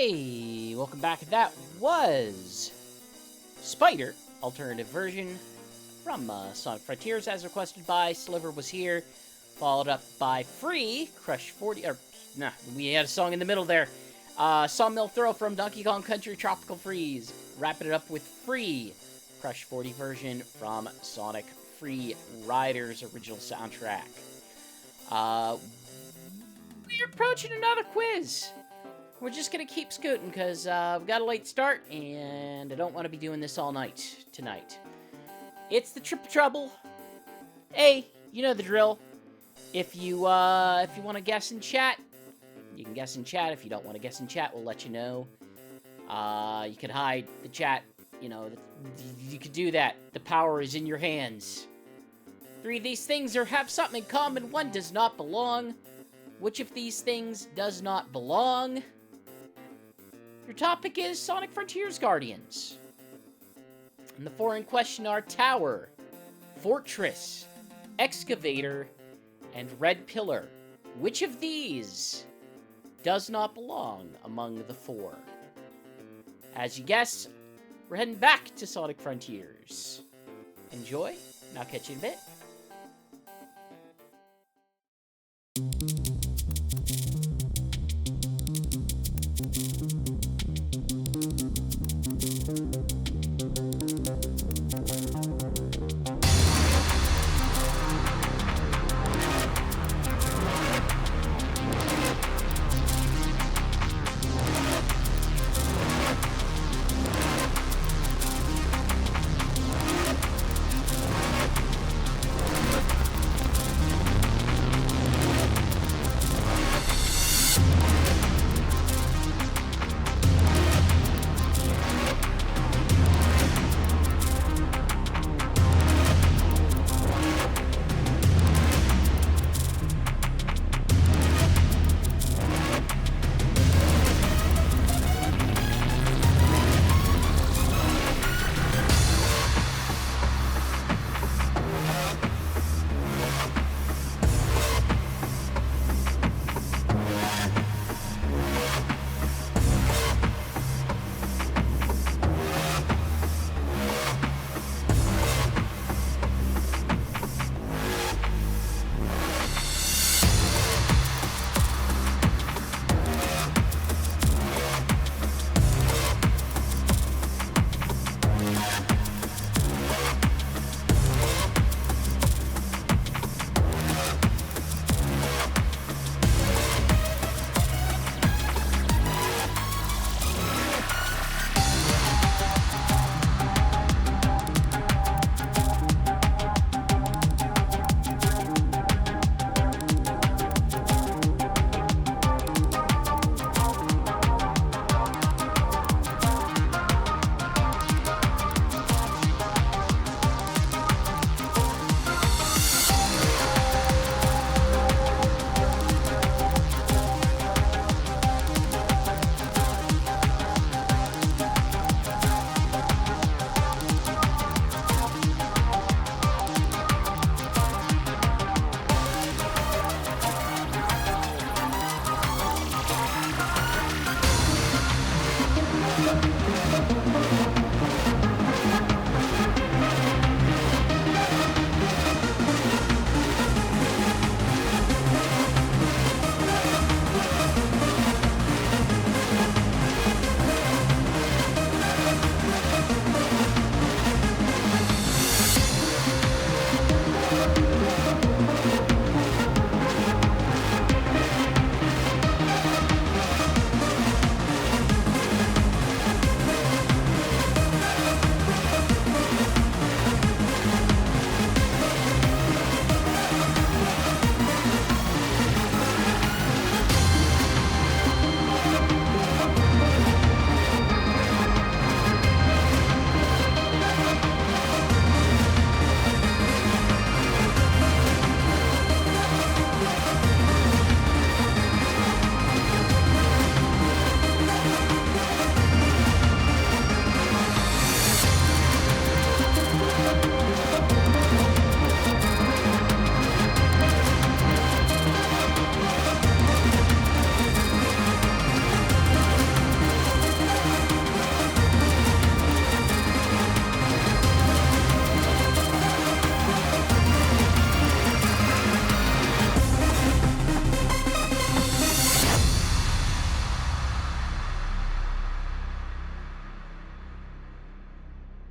Hey, welcome back. That was Spider, alternative version from Sonic Frontiers, as requested by Sliver Was Here, followed up by Free, Crush 40, we had a song in the middle there. Sawmill Throw from Donkey Kong Country Tropical Freeze, wrapping it up with Free, Crush 40 version from Sonic Free Riders original soundtrack. We're approaching another quiz. We're just gonna keep scooting because we've got a late start and I don't want to be doing this all night tonight. It's the Triple Trouble. Hey, you know the drill. If you want to guess in chat, you can guess in chat. If you don't want to guess in chat, we'll let you know. You can hide the chat. You know, you could do that. The power is in your hands. 3 of these things have something in common. 1 does not belong. Which of these things does not belong? Your topic is Sonic Frontiers Guardians. And the 4 in question are Tower, Fortress, Excavator, and Red Pillar. Which of these does not belong among the 4? As you guess, we're heading back to Sonic Frontiers. Enjoy, and I'll catch you in a bit.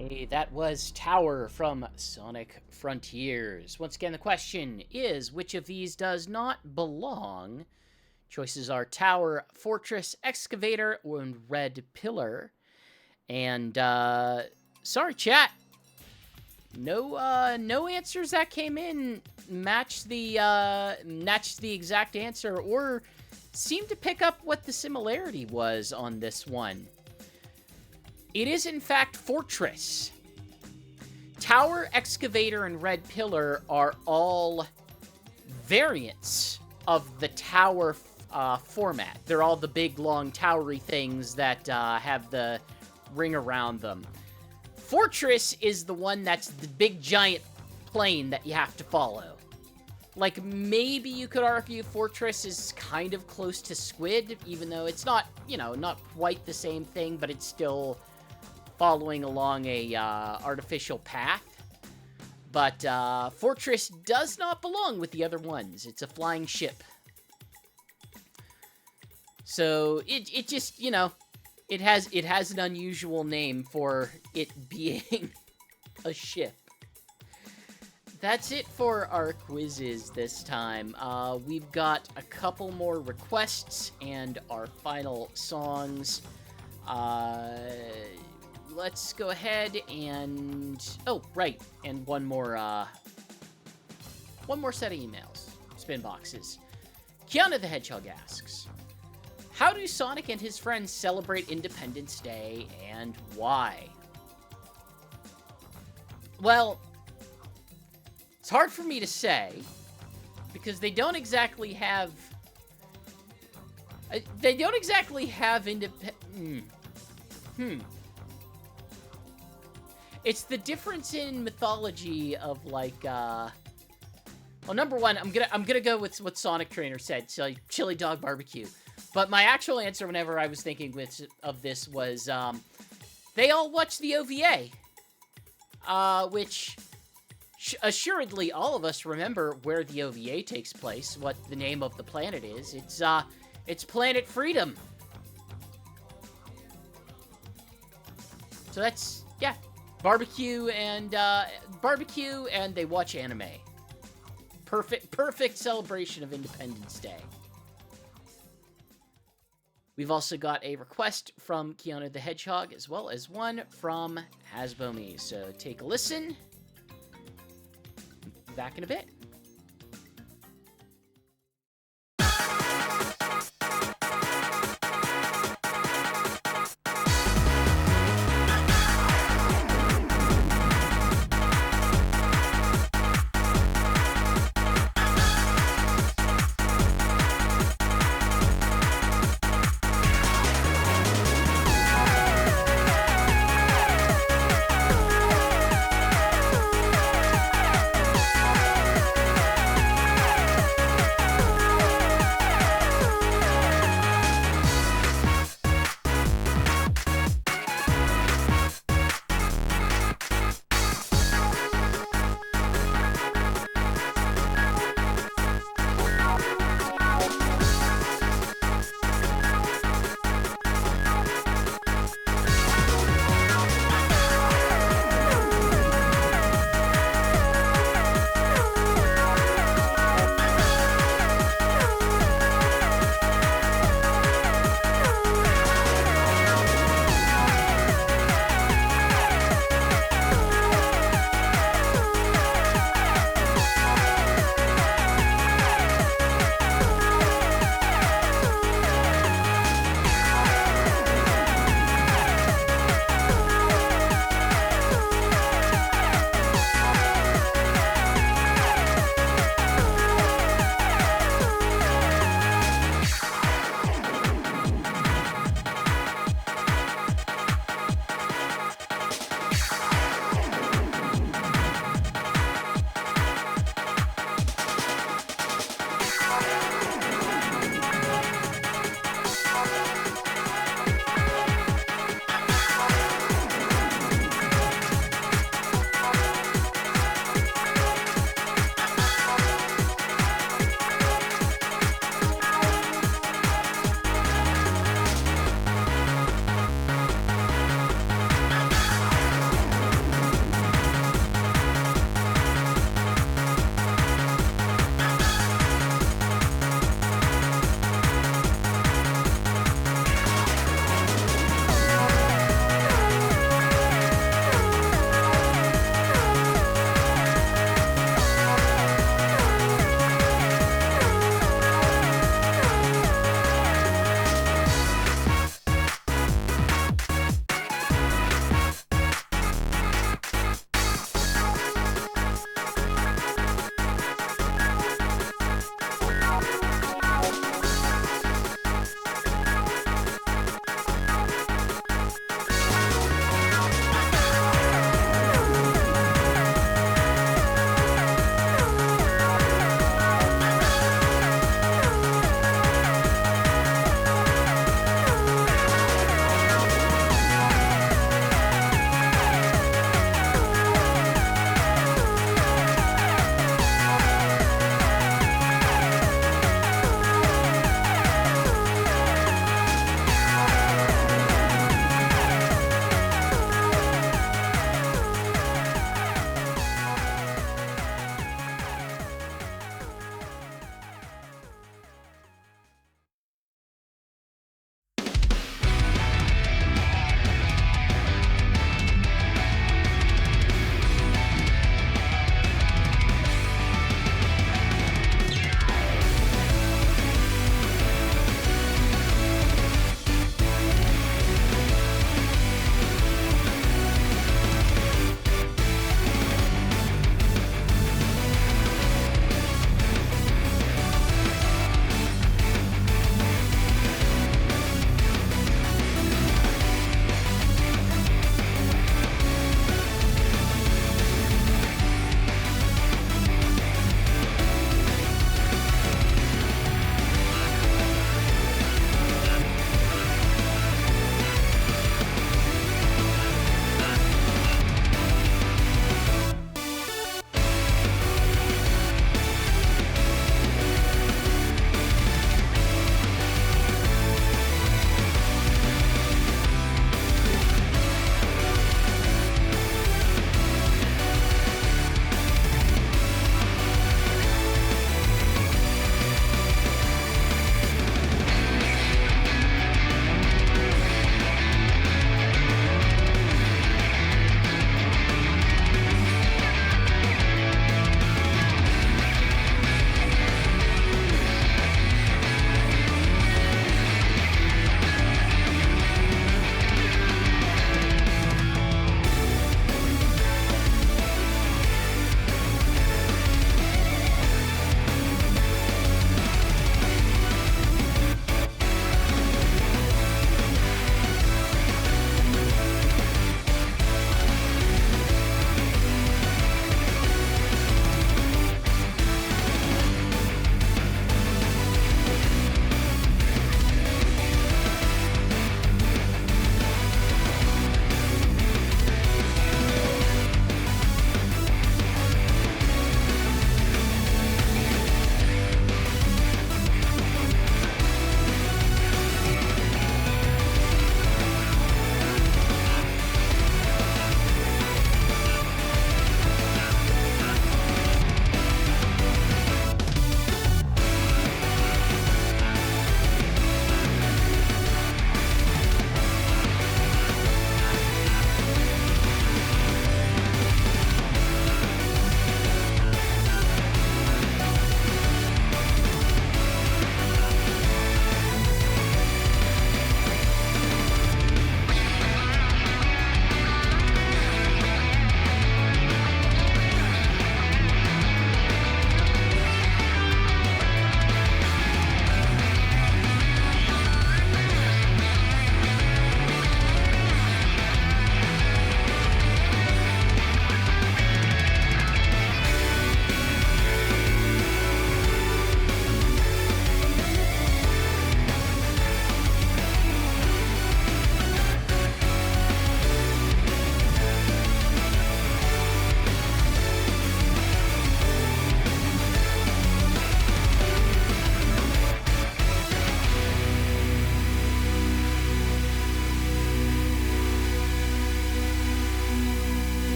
Hey, that was Tower from Sonic Frontiers. Once again, the question is, which of these does not belong? Choices are Tower, Fortress, Excavator, and Red Pillar. And, sorry, chat. No answers that came in match the exact answer or seem to pick up what the similarity was on this one. It is, in fact, Fortress. Tower, Excavator, and Red Pillar are all variants of the Tower format. They're all the big, long, towery things that have the ring around them. Fortress is the one that's the big, giant plane that you have to follow. Like, maybe you could argue Fortress is kind of close to Squid, even though it's not, not quite the same thing, but it's still following along a artificial path. But Fortress does not belong with the other ones. It's a flying ship. So it just, it has an unusual name for it being a ship. That's it for our quizzes this time. We've got a couple more requests and our final songs. Let's go ahead and... Oh, right. And one more set of emails. Spinboxes. Kiana the Hedgehog asks, how do Sonic and his friends celebrate Independence Day, and why? Well, it's hard for me to say, because they don't exactly have... It's the difference in mythology of, like, Well, number one, I'm gonna go with what Sonic Trainer said, so like, chili dog barbecue. But my actual answer whenever I was thinking of this was, they all watch the OVA. Which, assuredly, all of us remember where the OVA takes place, what the name of the planet is. It's Planet Freedom. So that's, yeah. Barbecue, and they watch anime. Perfect celebration of Independence Day. We've also got a request from Kiana the Hedgehog, as well as one from Hasbomi. So take a listen. Back in a bit.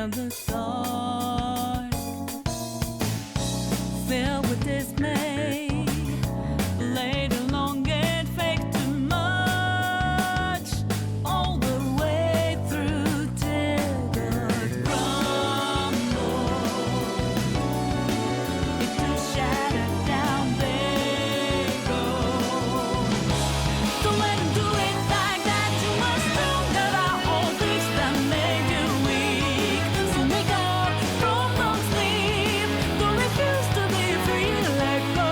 in the dark, filled with dismay, laid along and fake too much, all the way through till the crumble. Into shattered down they go. Don't let 'em do it like that. You must know that all things that made you weak. So wake up from no sleep. Don't refuse to be free. Let go.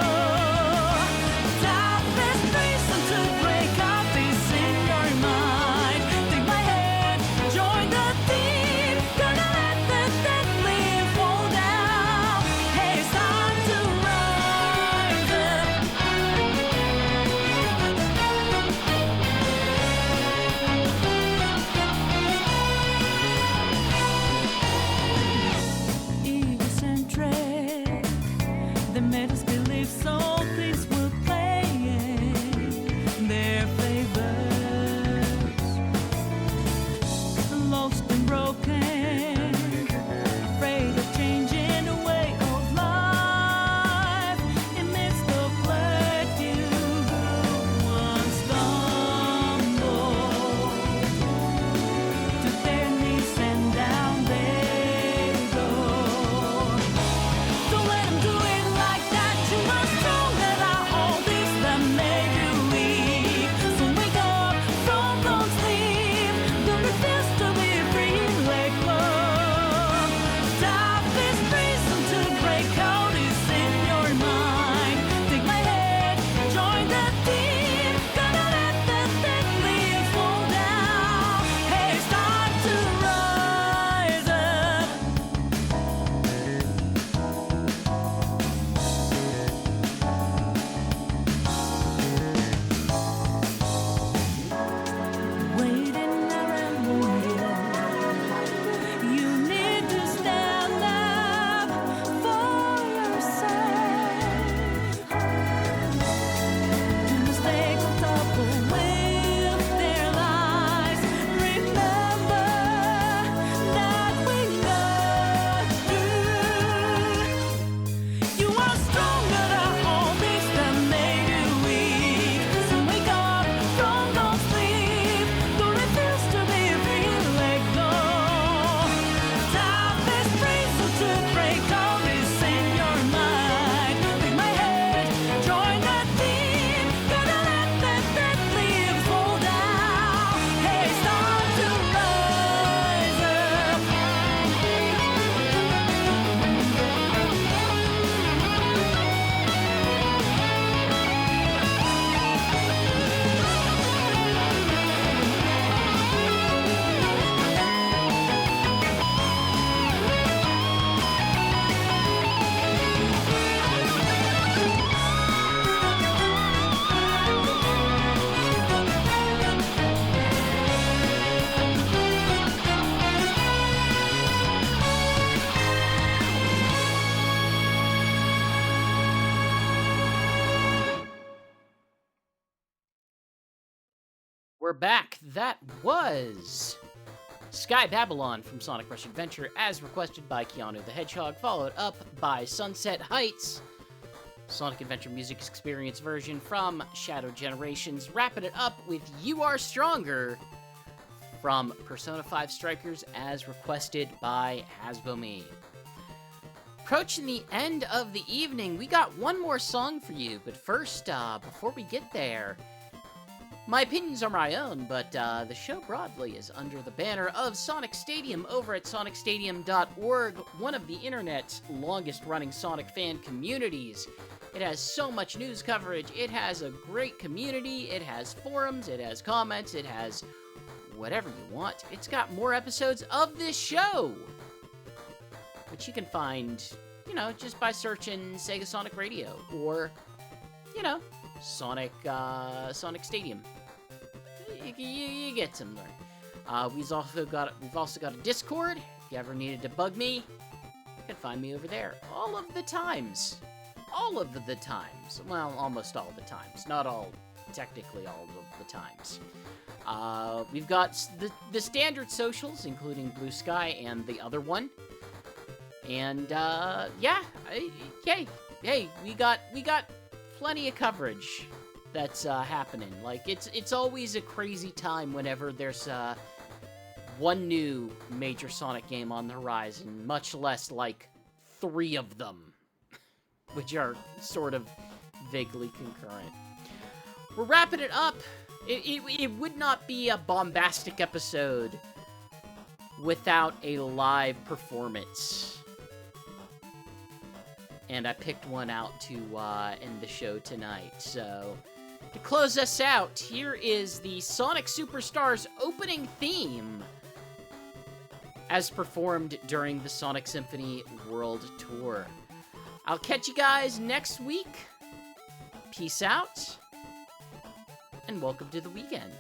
Doubt this reason to break out this in your mind. Take my hand, join the team. Gonna let the dead leaf fall down. Hey, it's time to rise up. Egocentric, they made us believe so things were playing their favors. Lost and broken, afraid of changing the way of life. Amidst the blood you once stumbled to their knees and down they go. Don't let 'em do it like that. You must know that all this that made you weak. So wake up from no sleep. Don't refuse to be free. Let go. Stop this reason to break out is in your mind. Take my hand, join the team. Gonna let the dead leaves fall down. Hey, it's time to rise up. Waiting around you need to stand up for yourself. You must take on top with their lies. Remember that we got through. You are stronger than all this that made you weak. So wake up from no sleep. Don't refuse to be free. Let go. Stop this reason to break out is in your mind. Take my hand, join the team. Gonna let the dead leaves fall down. Hey, it's time to rise up. We're back. That was Sky Babylon from Sonic Rush Adventure, as requested by Keanu the Hedgehog, followed up by Sunset Heights, Sonic Adventure Music Experience version from Shadow Generations, wrapping it up with You Are Stronger from Persona 5 Strikers, as requested by Hasbome. Approaching the end of the evening, we got one more song for you, but first, before we get there, my opinions are my own, but the show broadly is under the banner of Sonic Stadium over at sonicstadium.org, one of the internet's longest-running Sonic fan communities. It has so much news coverage, it has a great community, it has forums, it has comments, it has whatever you want. It's got more episodes of this show, which you can find, just by searching Sega Sonic Radio, or, Sonic Stadium. You get some there. We've also got a Discord. If you ever needed to bug me, you can find me over there all of the times. Well, almost all the times. Not all technically all of the times. We've got the standard socials, including Blue Sky and the other one. And yeah, hey, we got plenty of coverage that's happening. Like it's always a crazy time whenever there's one new major Sonic game on the horizon, much less like 3 of them, which are sort of vaguely concurrent. We're wrapping it up. It would not be a bombastic episode without a live performance. And I picked one out to end the show tonight. So, to close us out, here is the Sonic Superstars opening theme as performed during the Sonic Symphony World Tour. I'll catch you guys next week. Peace out, and welcome to the weekend.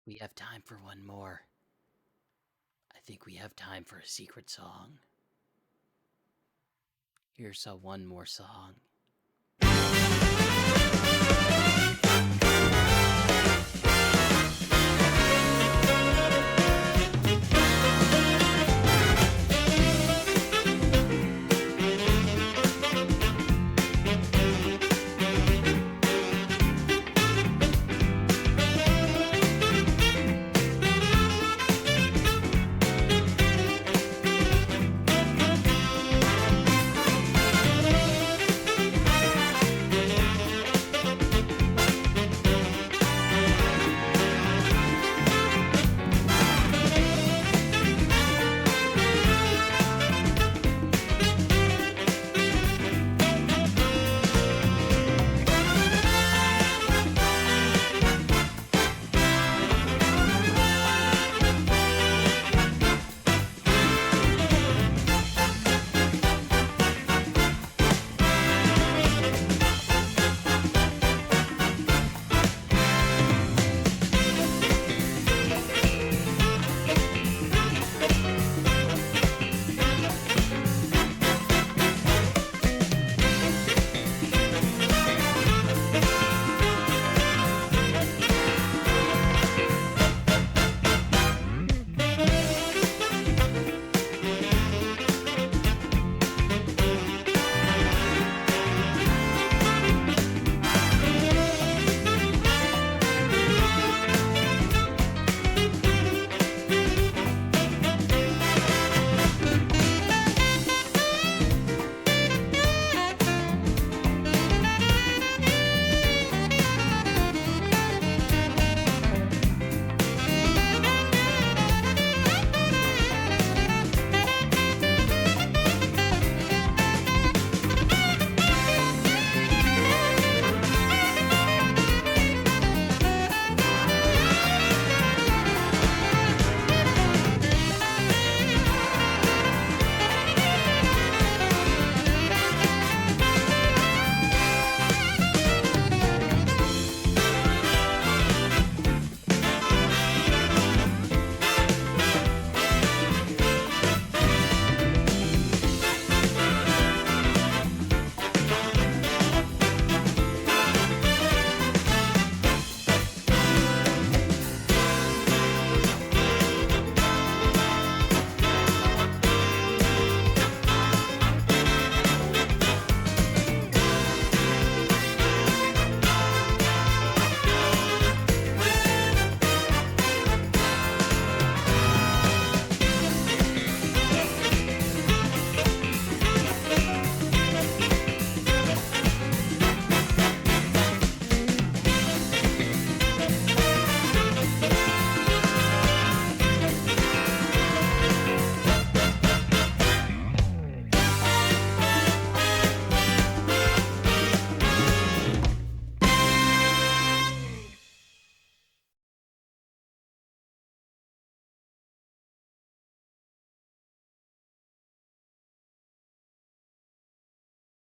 We have time for one more. I think we have time for a secret song. Here's one more song.